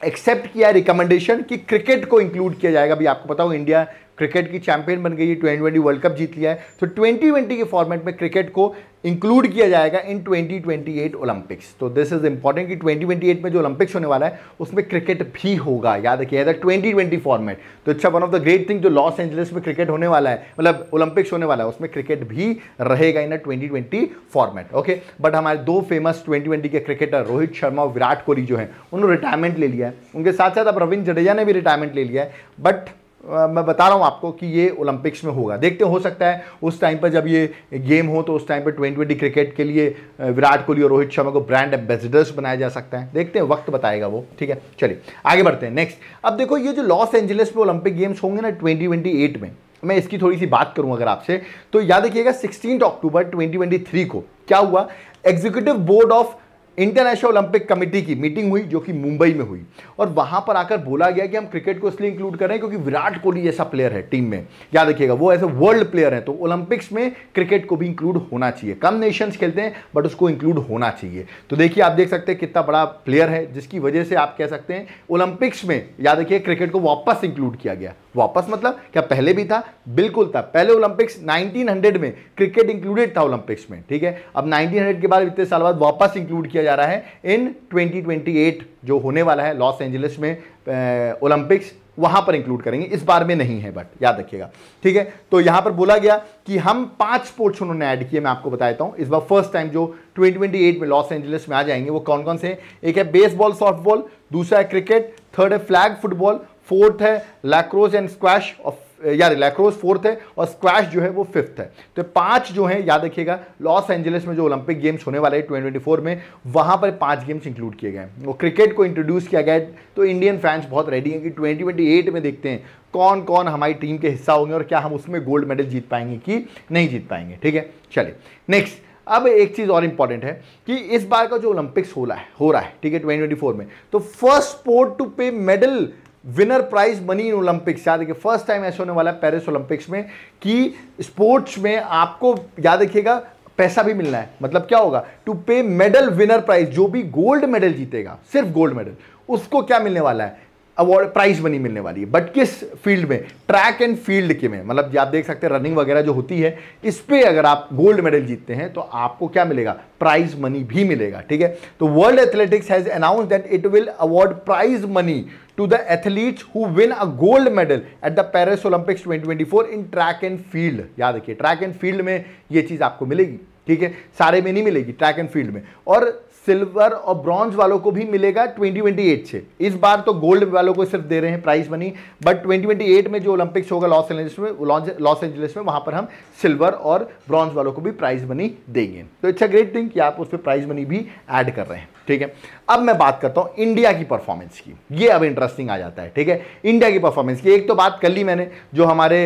Speaker 1: एक्सेप्ट किया रिकमेंडेशन कि क्रिकेट को इंक्लूड किया जाएगा। अभी आपको पता हो इंडिया क्रिकेट की चैंपियन बन गई है, 2020 वर्ल्ड कप जीत लिया है। तो 2020 के फॉर्मेट में क्रिकेट को इंक्लूड किया जाएगा इन 2028 ओलंपिक्स। तो दिस इज इंपॉर्टेंट कि 2028 में जो ओलंपिक्स होने वाला है उसमें क्रिकेट भी होगा, याद रखिएगा, 2020 फॉर्मेट। तो अच्छा, one of the great thing, जो लॉस एंजलिस में क्रिकेट होने वाला है, मतलब ओलंपिक्स होने वाला है, उसमें क्रिकेट भी रहेगा इन 2020 फॉर्मेट, ओके। बट हमारे दो फेमस 2020 के क्रिकेटर रोहित शर्मा और विराट कोहली जो है उन्होंने रिटायरमेंट ले लिया है। उनके साथ साथ अब रविंद्र जडेजा ने भी रिटायरमेंट ले लिया है। बट मैं बता रहा हूं आपको कि ये ओलंपिक्स में होगा। देखते हो सकता है उस टाइम पर जब ये गेम हो तो उस टाइम पर 2020 क्रिकेट के लिए विराट कोहली और रोहित शर्मा को ब्रांड एम्बेसडर्स बनाया जा सकता है। देखते हैं, वक्त बताएगा वो, ठीक है। चलिए आगे बढ़ते हैं। नेक्स्ट, अब देखो ये जो लॉस एंजलिस में ओलंपिक गेम्स होंगे ना 2028 में, मैं इसकी थोड़ी सी बात करूं अगर आपसे, तो याद रखिएगा 16 अक्टूबर 2023 को क्या हुआ, executive board of international Olympic committee की मीटिंग हुई जो कि मुंबई में हुई। और वहां पर आकर बोला गया कि हम क्रिकेट को इसलिए इंक्लूड कर रहे हैं क्योंकि विराट कोहली जैसा प्लेयर है टीम में, याद रखिएगा, वो ऐसे वर्ल्ड प्लेयर है, तो ओलंपिक्स में क्रिकेट को भी इंक्लूड होना चाहिए। कम नेशंस खेलते हैं बट उसको इंक्लूड होना चाहिए। तो देखिए आप देख सकते हैं कितना बड़ा प्लेयर है, जिसकी वजह से आप कह सकते हैं ओलंपिक्स में, याद रखिए, क्रिकेट को वापस इंक्लूड किया गया। वापस मतलब क्या पहले भी था? बिल्कुल था। पहले ओलंपिक्स 1900 में क्रिकेट इंक्लूडेड था ओलंपिक्स में, ठीक है। अब 1900 के बाद इतने साल बाद वापस इंक्लूड किया जा रहा है इन 2028 जो होने वाला है लॉस एंजलिस में ओलंपिक्स, वहां पर इंक्लूड करेंगे, इस बार में नहीं है, बट याद रखिएगा, ठीक है। तो यहां पर बोला गया कि हम 5 स्पोर्ट्स उन्होंने ऐड किए, मैं आपको बताता हूं इस बार फर्स्ट टाइम जो 2028 में लॉस एंजलिस में आ जाएंगे। वो कौन कौन से हैं? एक है बेसबॉल सॉफ्टबॉल, दूसरा है क्रिकेट, थर्ड है फ्लैग फुटबॉल, फोर्थ है लैक्रोस एंड स्क्वैश, यार लैक्रोस फोर्थ है और स्क्वैश जो है वो फिफ्थ है। तो 5 जो है, याद रखिएगा, लॉस एंजलिस में जो ओलंपिक गेम्स होने वाले हैं 2024 में, वहां पर 5 गेम्स इंक्लूड किए गए हैं। वो क्रिकेट को इंट्रोड्यूस किया गया है। तो इंडियन फैंस बहुत रेडी हैं कि 2028 में देखते हैं कौन कौन हमारी टीम के हिस्सा होंगे और क्या हम उसमें गोल्ड मेडल जीत पाएंगे कि नहीं जीत पाएंगे, ठीक है। चलिए नेक्स्ट, अब एक चीज और इंपॉर्टेंट है कि इस बार का जो ओलंपिक्स हो रहा है, ठीक है, 2024 में, तो first sport to pay medal winner prize money in Olympics, याद रखिए, फर्स्ट टाइम ऐसा होने वाला है पेरिस ओलंपिक्स में कि स्पोर्ट्स में आपको, याद रखिएगा, पैसा भी मिलना है। मतलब क्या होगा? To pay medal winner prize, जो भी गोल्ड मेडल जीतेगा, सिर्फ गोल्ड मेडल, उसको क्या मिलने वाला है? अवार्ड प्राइज मनी मिलने वाली है। बट किस फील्ड में? ट्रैक एंड फील्ड के में, मतलब आप देख सकते हैं रनिंग वगैरह जो होती है, इस पे अगर आप गोल्ड मेडल जीतते हैं तो आपको क्या मिलेगा? प्राइज मनी भी मिलेगा। ठीक है, तो world athletics has announced that it will award prize money to the athletes who win a gold medal at the Paris Olympics 2024 in track and field। याद रखिए, ट्रैक एंड फील्ड में ये चीज आपको मिलेगी। ठीक है, सारे में नहीं मिलेगी, ट्रैक एंड फील्ड में। और सिल्वर और ब्रॉन्ज वालों को भी मिलेगा 2028 से। इस बार तो गोल्ड वालों को सिर्फ दे रहे हैं प्राइज मनी, बट 2028 में जो ओलंपिक्स होगा लॉस एंजलिस में वहां पर हम सिल्वर और ब्रॉन्ज वालों को भी प्राइज मनी देंगे। तो इट्स अ ग्रेट थिंग कि आप उस पर प्राइज मनी भी ऐड कर रहे हैं। ठीक है, अब मैं बात करता हूं इंडिया की परफॉर्मेंस की। ये अब इंटरेस्टिंग आ जाता है। ठीक है, इंडिया की परफॉर्मेंस की एक तो बात कर ली मैंने, जो हमारे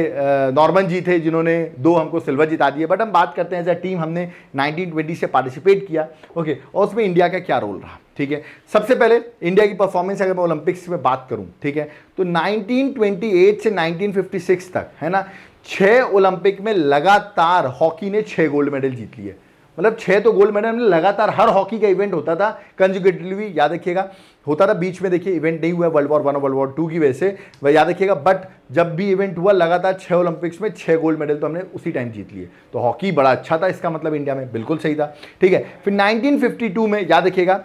Speaker 1: नॉर्मन जी थे जिन्होंने 2 हमको सिल्वर जिता दिए। बट हम बात करते हैं एज अ टीम, हमने 1920 से पार्टिसिपेट किया। ओके, और उसमें इंडिया का क्या रोल रहा? ठीक है, सबसे पहले इंडिया की परफॉर्मेंस अगर मैं ओलंपिक्स में बात करूं, ठीक है, तो 1928 से 1956 तक, है ना, 6 ओलंपिक में लगातार हॉकी ने 6 गोल्ड मेडल जीत लिए। मतलब 6 तो गोल्ड मेडल में लगातार हर हॉकी का इवेंट होता था कंसेक्यूटिवली, याद रखिएगा होता था। बीच में देखिए इवेंट नहीं हुआ वर्ल्ड वॉर 1 और वर्ल्ड वॉर 2 की वजह से, वह याद रखिएगा। बट जब भी इवेंट हुआ लगातार 6 ओलंपिक्स में 6 गोल्ड मेडल तो हमने उसी टाइम जीत लिए। तो हॉकी बड़ा अच्छा था, इसका मतलब इंडिया में बिल्कुल सही था। ठीक है, फिर 1952 में याद रखिएगा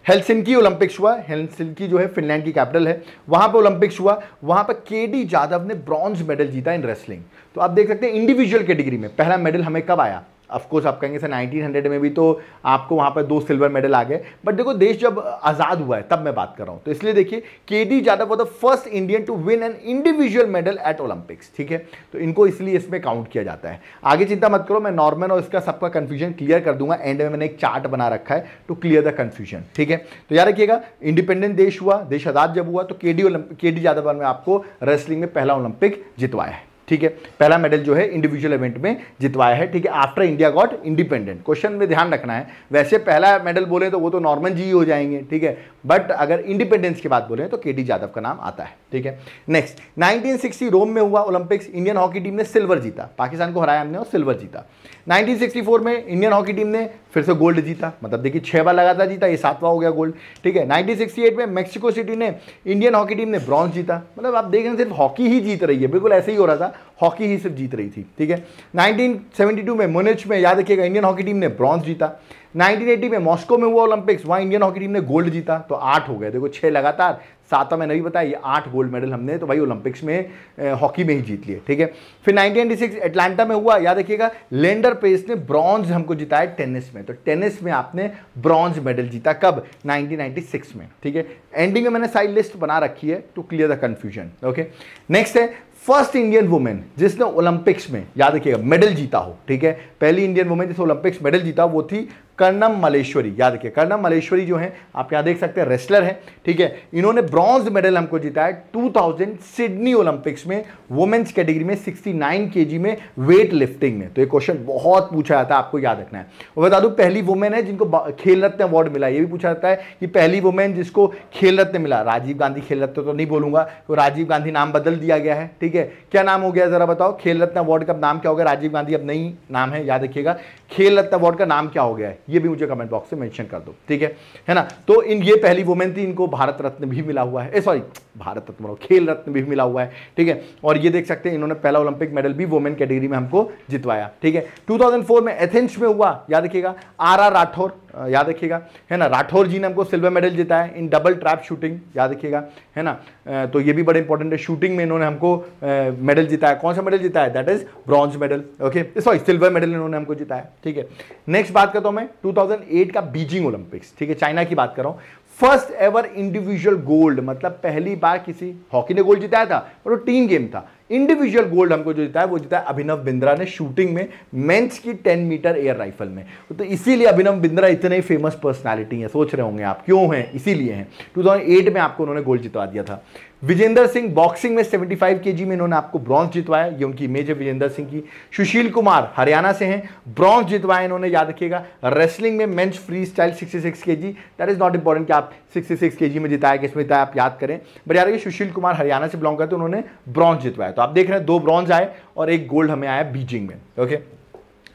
Speaker 1: हेलसिंकी ओलंपिक्स हुआ। हेलसिंकी जो है फिनलैंड की कैपिटल है, वहां पर ओलंपिक्स हुआ। वहां पर केडी जाधव ने ब्रॉन्ज मेडल जीता इन रेसलिंग। तो आप देख सकते हैं इंडिविजुअल कैटेगरी में पहला मेडल हमें कब आया? ऑफकोर्स आप कहेंगे सर 1900 में भी तो आपको वहां पर 2 सिल्वर मेडल आ गए। बट देखो देश जब आजाद हुआ है तब मैं बात कर रहा हूं, तो इसलिए देखिए KD Jadhav was the first Indian to win an individual medal at Olympics. ठीक है, तो इनको इसलिए इसमें काउंट किया जाता है। आगे चिंता मत करो, मैं नॉर्मन और इसका सबका कंफ्यूजन क्लियर कर दूंगा। एंड में मैंने एक चार्ट बना रखा है टू क्लियर द कंफ्यूजन। ठीक है, तो याद रखिएगा इंडिपेंडेंट देश हुआ, देश आजाद जब हुआ, तो केडी जाधव ने आपको रेसलिंग में पहला ओलंपिक जितवाया है। ठीक है, पहला मेडल जो है इंडिविजुअल इवेंट में जितवाया है। ठीक है, after India got independent. Question में ध्यान रखना है, वैसे पहला मेडल बोले तो वो तो नॉर्मन जी हो जाएंगे। ठीक है, बट अगर इंडिपेंडेंस की बात बोले तो केडी जाधव का नाम आता है। ठीक है, नेक्स्ट 1960 रोम में हुआ ओलंपिक्स। इंडियन हॉकी टीम ने सिल्वर जीता, पाकिस्तान को हराया हमने और सिल्वर जीता। 1964 में इंडियन हॉकी टीम ने फिर से गोल्ड जीता, मतलब देखिए 6 बार लगातार जीता, ये 7वां हो गया गोल्ड। ठीक है, 1968 में मेक्सिको सिटी ने इंडियन हॉकी टीम ने ब्रॉन्ज जीता। मतलब आप देख रहे हैं सिर्फ हॉकी ही जीत रही है, बिल्कुल ऐसे ही हो रहा था, हॉकी ही सिर्फ जीत रही थी। ठीक है, 1972 में मुनिच में याद रखिएगा इंडियन हॉकी टीम ने ब्रॉन्ज जीता। 1980 में मॉस्को में हुआ ओलंपिक्स, वहां इंडियन हॉकी टीम ने गोल्ड जीता। तो 8 हो गए, देखो 6 लगातार, 7वां मैंने भी बताया, ये 8 गोल्ड मेडल हमने तो भाई ओलंपिक्स में हॉकी में ही जीत लिए। ठीक है, फिर 1996 एटलांटा में हुआ, याद रखिएगा लेंडर पेस ने ब्रॉन्ज हमको जिताया टेनिस में। तो टेनिस में आपने ब्रॉन्ज मेडल जीता, कब? 1996 में। ठीक है, एंडिंग में मैंने साइड लिस्ट बना रखी है to clear the confusion. Okay, next है फर्स्ट इंडियन वुमेन जिसने ओलंपिक्स में याद रखिएगा मेडल जीता हो। ठीक है, पहली इंडियन वुमेन जिसने ओलंपिक्स मेडल जीता वो थी कर्णम मल्लेश्वरी। याद रखिए कर्णम मल्लेश्वरी जो है आप यहाँ देख सकते हैं रेसलर है। ठीक है, इन्होंने ब्रॉन्ज मेडल हमको जिताया 2000 सिडनी ओलंपिक्स में वुमेन्स कैटेगरी में 69 केजी में वेट लिफ्टिंग में। तो ये क्वेश्चन बहुत पूछा जाता है, आपको याद रखना है। और बता दूं पहली वुमेन है जिनको खेल रत्न अवार्ड मिला, ये भी पूछा जाता है कि पहली वुमेन जिसको खेल रत्न मिला। राजीव गांधी खेल रत्न तो नहीं बोलूंगा, तो राजीव गांधी नाम बदल दिया गया है। ठीक है, क्या नाम हो गया जरा बताओ? खेल रत्न अवार्ड का नाम क्या हो गया? राजीव गांधी अब नई नाम है, याद रखिएगा। खेल रत्न अवार्ड का नाम क्या हो गया है ये भी मुझे कमेंट बॉक्स में मेंशन कर दो। ठीक है ना? तो ये पहली वुमेन थी, इनको भारत रत्न भी मिला हुआ है, सॉरी भारत रत्न खेल रत्न भी मिला हुआ है। ठीक है, और ये देख सकते हैं इन्होंने पहला ओलंपिक मेडल भी वुमेन कैटेगरी में हमको जितवाया। ठीक है, 2004 में एथेंस में हुआ, याद रखिएगा आर राठौर, याद रखिएगा, है ना, राठौर जी ने हमको सिल्वर मेडल जिताया इन डबल ट्रैप शूटिंग, याद रखिएगा, है ना। तो ये भी बड़ा इंपॉर्टेंट है, शूटिंग में इन्होंने हमको मेडल जिताया। कौन सा मेडल जिताया? That is bronze medal. Okay, sorry silver medal इन्होंने हमको जिताया। ठीक है, नेक्स्ट बात करता हूं मैं 2008 का बीजिंग ओलंपिक्स। ठीक है, चाइना की बात कर रहा हूं। फर्स्ट एवर इंडिविजुअल गोल्ड, मतलब पहली बार किसी हॉकी ने गोल्ड जिताया था और वो टीम गेम था। इंडिविजुअल गोल्ड हमको जो जिताया वो जिताया अभिनव बिंद्रा ने शूटिंग में, मेंस की 10 मीटर एयर राइफल में। तो इसीलिए अभिनव बिंद्रा इतने फेमस पर्सनालिटी हैं, सोच रहे होंगे आप क्यों हैं, इसीलिए हैं। 2008 में आपको उन्होंने गोल्ड जितवा दिया था। विजेंदर सिंह बॉक्सिंग में 75 केजी में इन्होंने आपको ब्रॉन्ज जितवाया, ये उनकी इमेज है विजेंदर सिंह की। सुशील कुमार हरियाणा से हैं, ब्रॉन्ज जितवाया इन्होंने, याद रखिएगा। रेसलिंग में men's free style 66 KG, that is not important कि आप 66 केजी में जिताया किसमें जिताया आप याद करें, बट यार ये सुशील कुमार हरियाणा से बिलोंग करते उन्होंने ब्रॉन्ज जितवाया। तो आप देख रहे हैं 2 ब्रॉन्ज आए और 1 गोल्ड हमें आया बीजिंग में। ओके,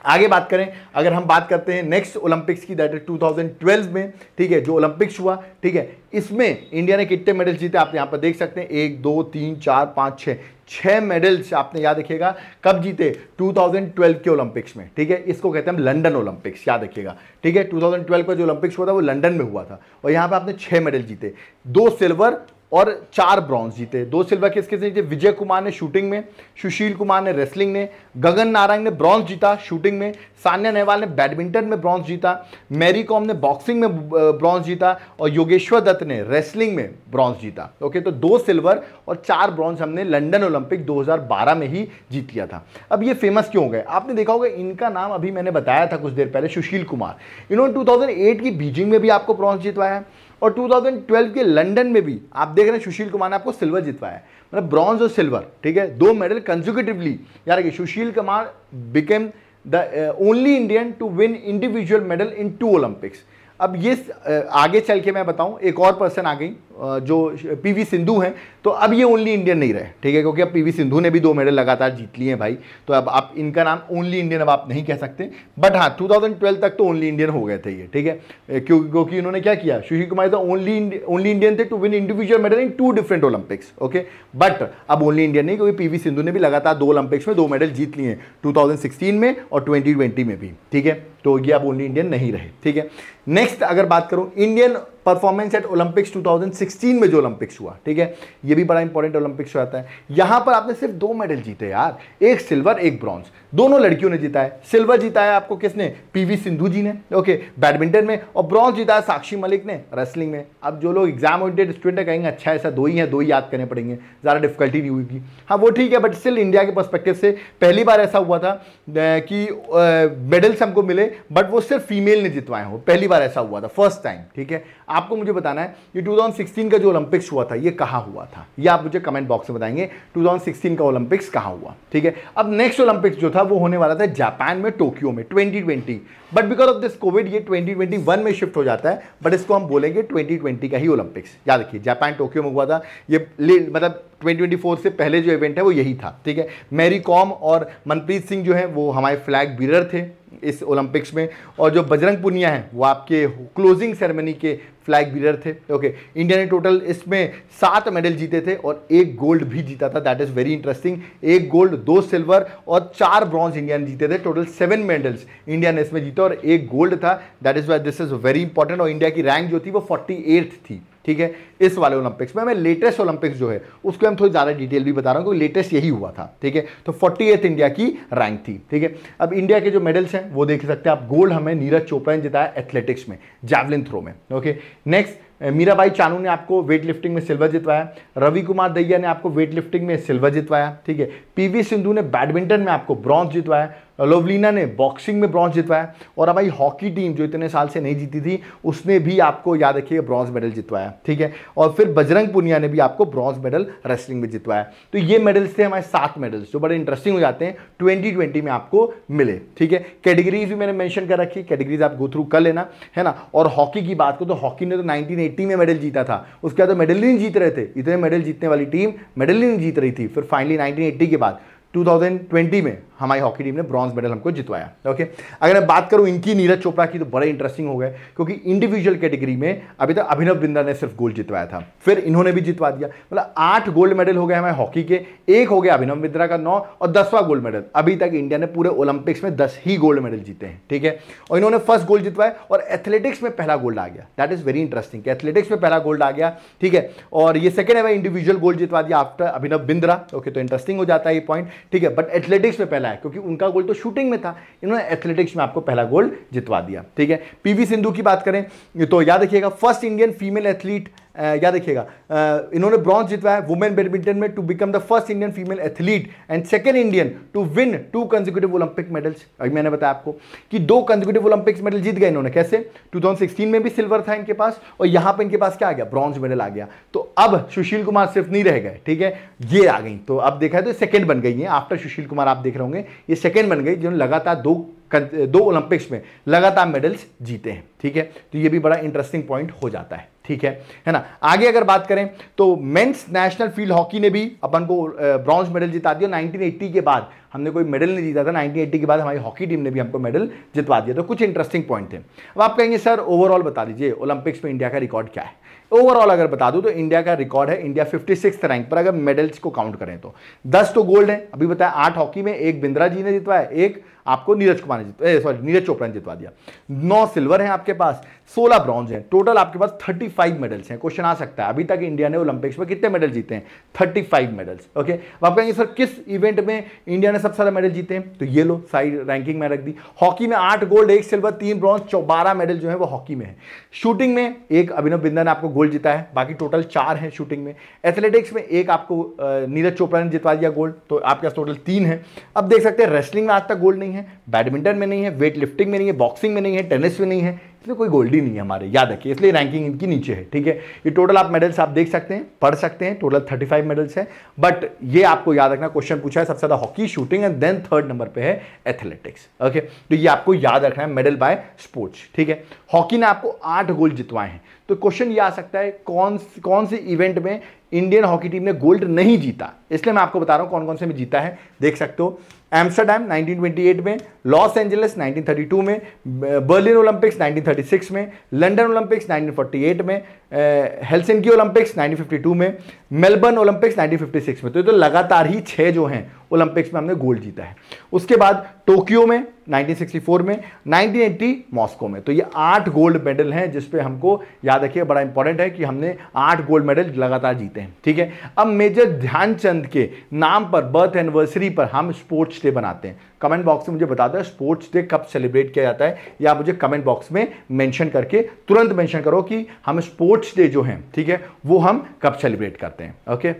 Speaker 1: आगे बात करें, अगर हम बात करते हैं नेक्स्ट ओलंपिक्स की, दैट इज 2012 में, ठीक है, जो ओलंपिक्स हुआ, ठीक है, इसमें इंडिया ने कितने मेडल जीते आप यहां पर देख सकते हैं, 1 2 3 4 5 6, 6 मेडल्स आपने याद रखिएगा कब जीते, 2012 के ओलंपिक्स में, ठीक है, इसको कहते हैं हम लंदन ओलंपिक्स, याद रखिएगा, ठीक है, 2012 का जो ओलंपिक्स हुआ था वो लंदन में हुआ था, और यहां पर आपने 6 मेडल जीते, 2 सिल्वर और 4 ब्रॉन्ज जीते। 2 सिल्वर किसके जीते, विजय कुमार ने शूटिंग में, सुशील कुमार ने रेसलिंग में, गगन नारंग ने ब्रॉन्ज जीता शूटिंग में, सान्या नेहवाल ने बैडमिंटन में ब्रॉन्ज जीता, मैरी कॉम ने बॉक्सिंग में ब्रॉन्ज जीता, और योगेश्वर दत्त ने रेसलिंग में ब्रॉन्ज जीता। ओके, तो 2 सिल्वर और 4 ब्रॉन्ज हमने लंदन ओलंपिक 2012 में ही जीत लिया था। अब ये फेमस क्यों हो गए, आपने देखा होगा इनका नाम अभी मैंने बताया था कुछ देर पहले, सुशील कुमार, इन्होंने 2008 की बीजिंग में भी आपको ब्रॉन्ज जितवाया है, और 2012 के लंदन में भी आप देख रहे हैं सुशील कुमार ने आपको सिल्वर जितवाया है, मतलब ब्रॉन्ज और सिल्वर, ठीक है, 2 मेडल कंसेक्यूटिवली। याद रखिए, Sushil Kumar became the only Indian to win individual medal in 2 Olympics. अब ये आगे चल के मैं बताऊं, एक और पर्सन आ गई जो पीवी सिंधु हैं, तो अब ये ओनली इंडियन नहीं रहे, ठीक है, क्योंकि अब पीवी सिंधु ने भी 2 मेडल लगातार जीत लिए हैं भाई, तो अब आप इनका नाम ओनली इंडियन अब आप नहीं कह सकते, बट हाँ 2012 तक तो ओनली इंडियन हो गए थे ये, ठीक है, क्योंकि इन्होंने क्या किया, सुशील कुमार तो ओनली इंडियन थे to win individual medal in 2 different Olympics. Okay, but अब ओनली इंडियन नहीं, क्योंकि पीवी सिंधु ने भी लगातार 2 ओलंपिक्स में 2 मेडल जीत लिए हैं, 2016 में और 2020 में भी, ठीक है, तो ये अब ओनली इंडियन नहीं रहे, ठीक है। नेक्स्ट अगर बात करूं, इंडियन परफॉर्मेंस एट ओलंपिक्स 2016 में जो ओलंपिक्स हुआ, ठीक है, ये भी बड़ा इंपॉर्टेंट ओलंपिक्स रहता है। यहां पर आपने सिर्फ 2 मेडल जीते यार, 1 सिल्वर 1 ब्रॉन्ज, दोनों लड़कियों ने जीता है। सिल्वर जीता है आपको किसने, पीवी सिंधु जी ने, ओके, बैडमिंटन में, और ब्रॉन्ज जीता है साक्षी मलिक ने रेसलिंग में। अब जो लोग एग्जाम ओरिएंटेड स्टूडेंट कहेंगे अच्छा ऐसा 2 ही है, 2 ही याद करने पड़ेंगे, ज़्यादा डिफिकल्टी नहीं होगी, हाँ वो ठीक है, बट स्टिल इंडिया के पर्सपेक्टिव से पहली बार ऐसा हुआ था कि मेडल्स हमको मिले, बट वो सिर्फ फीमेल ने जितवाए हो, पहली बार ऐसा हुआ था, फर्स्ट टाइम, ठीक है। आपको मुझे बताना है ये 2016 का जो ओलंपिक्स हुआ था ये कहाँ हुआ था, ये आप मुझे कमेंट बॉक्स में बताएंगे 2016 का ओलंपिक्स कहाँ हुआ, ठीक है। अब नेक्स्ट ओलंपिक्स जो था वो होने वाला था जापान में, टोक्यो में 2020, but because of this Covid ये 2021 में शिफ्ट हो जाता है, बट इसको हम बोलेंगे 2020 का ही ओलंपिक्स। याद रखिए जापान टोक्यो में हुआ था ये, मतलब 2024 से पहले जो इवेंट है वो यही था, ठीक है। मैरी कॉम और मनप्रीत सिंह जो है वो हमारे फ्लैग बीरर थे इस ओलंपिक्स में, और जो बजरंग पुनिया हैं वो आपके क्लोजिंग सेरेमनी के फ्लैग बीरर थे। ओके, इंडिया ने टोटल इसमें 7 मेडल जीते थे और 1 गोल्ड भी जीता था, that is very interesting. 1 gold, 2 silver और 4 ब्रॉन्ज इंडिया ने जीते थे, टोटल 7 मेडल्स इंडिया ने इसमें जीता और 1 गोल्ड था, that is why this is very important. और इंडिया की रैंक जो थी वो 48th थी, ठीक है, इस वाले ओलंपिक्स में। मैं लेटेस्ट ओलंपिक्स जो है उसको हम थोड़ी ज़्यादा डिटेल भी बता रहा हूँ क्योंकि लेटेस्ट यही हुआ था, ठीक है। तो 48th इंडिया की रैंक थी, ठीक है। अब इंडिया के जो मेडल्स हैं वो देख सकते हैं आप। गोल्ड हमें नीरज चोपड़ा ने जिताया एथलेटिक्स में, जैवलिन थ्रो में, ओके। नेक्स्ट मीराबाई चानू ने आपको वेट लिफ्टिंग में सिल्वर जितवाया, रवि कुमार दहिया ने आपको वेट लिफ्टिंग में सिल्वर जितवाया, ठीक है। पीवी सिंधु ने बैडमिंटन में आपको ब्रॉन्ज जितवाया, लोवलीना ने बॉक्सिंग में ब्रॉन्ज जितवाया, और हमारी हॉकी टीम जो इतने साल से नहीं जीती थी उसने भी आपको याद रखिए ब्रॉन्ज मेडल जितवाया, ठीक है। और फिर बजरंग पुनिया ने भी आपको ब्रॉन्ज मेडल रेसलिंग में जितवाया। तो ये मेडल्स थे हमारे 7 मेडल्स जो बड़े इंटरेस्टिंग हो जाते हैं 2020 में आपको मिले, ठीक है। कैटेगरीज भी मैंने मेंशन कर रखी, कैटेगरीज आप गो थ्रू कर लेना, है ना। और हॉकी की बात करो तो हॉकी ने तो 1980 में मेडल जीता था, उसके बाद तो मेडल ही नहीं जीत रहे थे, इतने मेडल जीतने वाली टीम मेडल ही नहीं जीत रही थी। फिर फाइनली 1980 के बाद 2020 में हमारी हॉकी टीम ने ब्रॉन्ज मेडल हमको जितवाया, ओके। अगर मैं बात करूं इनकी, नीरज चोपड़ा की, तो बड़े इंटरेस्टिंग हो गए क्योंकि इंडिविजुअल कैटेगरी में अभी तक अभिनव बिंद्रा ने सिर्फ गोल्ड जितवाया था, फिर इन्होंने भी जितवा दिया, मतलब 8 गोल्ड मेडल हो गए हमारे हॉकी के, 1 हो गया अभिनव बिंद्रा का 9 और 10वां गोल्ड मेडल। अभी तक इंडिया ने पूरे ओलंपिक्स में 10 ही गोल्ड मेडल जीते हैं, ठीक है। और इन्होंने फर्स्ट गोल्ड जितवाया और एथलेटिक्स में पहला गोल्ड आ गया, that is very interesting, athletics में पहला गोल्ड आ गया, ठीक है। और ये सेकंड है इंडिविजुअल गोल्ड जितवा दिया आफ्टर अभिनव बिंद्रा, ओके। तो इंटरेस्टिंग हो जाता है ये पॉइंट, ठीक है। बट एथलेटिक्स में पहला है क्योंकि उनका गोल्ड तो शूटिंग में था, इन्होंने एथलेटिक्स में आपको पहला गोल्ड जितवा दिया, ठीक है। पीवी सिंधु की बात करें तो याद रखिएगा फर्स्ट इंडियन फीमेल एथलीट, याद रखिएगा इन्होंने ब्रॉन्ज जितवाया वुमेन बैडमिंटन में to become the first Indian female athlete and second Indian to win 2 consecutive Olympic medals. अभी मैंने बताया आपको कि 2 कंसेक्यूटिव ओलंपिक्स मेडल जीत गए इन्होंने, कैसे 2016 में भी सिल्वर था इनके पास और यहां पे इनके पास क्या आ गया, ब्रॉन्ज मेडल आ गया। तो अब सुशील कुमार सिर्फ नहीं रह गए, ठीक है, ये आ गई। तो अब देखा है तो सेकंड बन गई है आफ्टर सुशील कुमार, आप देख रहे होंगे ये सेकंड बन गई जिन्होंने लगातार 2 ओलंपिक्स में लगातार मेडल्स जीते हैं, ठीक है। तो ये भी बड़ा इंटरेस्टिंग पॉइंट हो जाता है। ठीक है ना। आगे अगर बात करें तो मेंस नेशनल फील्ड हॉकी ने भी अपन को ब्रॉन्ज मेडल जिता दिया। 1980 के बाद हमने कोई मेडल नहीं जीता था, 1980 के बाद हमारी हॉकी टीम ने भी हमको मेडल जितवा दिया। तो कुछ इंटरेस्टिंग पॉइंट थे। अब आप कहेंगे सर ओवरऑल बता दीजिए ओलंपिक्स में इंडिया का रिकॉर्ड क्या है। ओवरऑल अगर बता दूं तो इंडिया का रिकॉर्ड है, इंडिया 56 रैंक पर अगर मेडल्स को काउंट करें तो 10 तो गोल्ड है, अभी बताया 8 हॉकी में, एक बिंद्रा जी ने जितवाया, एक आपको नीरज चोपड़ा ने जितवा दिया। 9 सिल्वर है आपके पास, 16 ब्रॉन्ज है, टोटल आपके पास 35 मेडल्स हैं। क्वेश्चन आ सकता है अभी तक इंडिया ने ओलंपिक्स में कितने मेडल जीते हैं, 35 मेडल्स। ओके, अब आप कहेंगे सर किस इवेंट में इंडिया ने सबसे ज्यादा मेडल जीते हैं, तो ये लो साइड रैंकिंग में रख दी। हॉकी में 8 गोल्ड, 1 सिल्वर, 3 ब्रॉन्ज, 12 मेडल जो है वो हॉकी में है। शूटिंग में एक अभिनव बिंद्रा ने आपको गोल्ड जीता है, बाकी टोटल 4 है शूटिंग में। एथलेटिक्स में एक आपको नीरज चोपड़ा ने जितवा दिया गोल्ड, तो आपके पास टोटल 3 है। अब देख सकते हैं रेसलिंग में आज तक गोल्ड नहीं है, बैडमिंटन में नहीं है, वेट लिफ्टिंग में नहीं है, बॉक्सिंग में नहीं है, टेनिस में नहीं है, इसमें कोई गोल्ड ही नहीं है हमारे, याद रखिए, इसलिए रैंकिंग इनकी नीचे है। ठीक है, ये टोटल आप मेडल्स आप देख सकते हैं, पढ़ सकते हैं, टोटल 35 मेडल्स है। बट ये आपको याद रखना, क्वेश्चन पूछा है सबसे ज्यादा hockey, shooting and then 3rd number पे है एथलेटिक्स। ओके, तो ये आपको याद रखना है, मेडल बाय स्पोर्ट्स। ठीक है, हॉकी ने आपको 8 गोल्ड जितवाए हैं। तो क्वेश्चन ये आ सकता है कौन से इवेंट में इंडियन हॉकी टीम ने गोल्ड नहीं जीता, इसलिए मैं आपको बता रहा हूं कौन कौन से में जीता है। देख सकते हो, एम्स्टरडैम 1928 में, लॉस एंजलिस 1932 में, बर्लिन ओलंपिक्स 1936 में, लंदन ओलंपिक्स 1948 में, हेलसिंकी ओलंपिक्स 1952 में, मेलबर्न ओलंपिक्स 1956 में। तो लगातार ही 6 जो हैं ओलंपिक्स में हमने गोल्ड जीता है। उसके बाद टोक्यो में 1964 में, 1980 मॉस्को में। तो ये 8 गोल्ड मेडल हैं, जिसपे हमको याद रखिए, बड़ा इंपॉर्टेंट है कि हमने 8 गोल्ड मेडल लगातार जीते हैं। ठीक है, अब मेजर ध्यानचंद के नाम पर बर्थ एनिवर्सरी पर हम स्पोर्ट्स डे बनाते हैं। कमेंट बॉक्स में मुझे बता दो स्पोर्ट्स डे कब सेलिब्रेट किया जाता है, या मुझे कमेंट बॉक्स में मेंशन करके तुरंत मेंशन करो कि हम स्पोर्ट्स डे जो है, ठीक है, वो हम कब सेलिब्रेट करते हैं। ओके,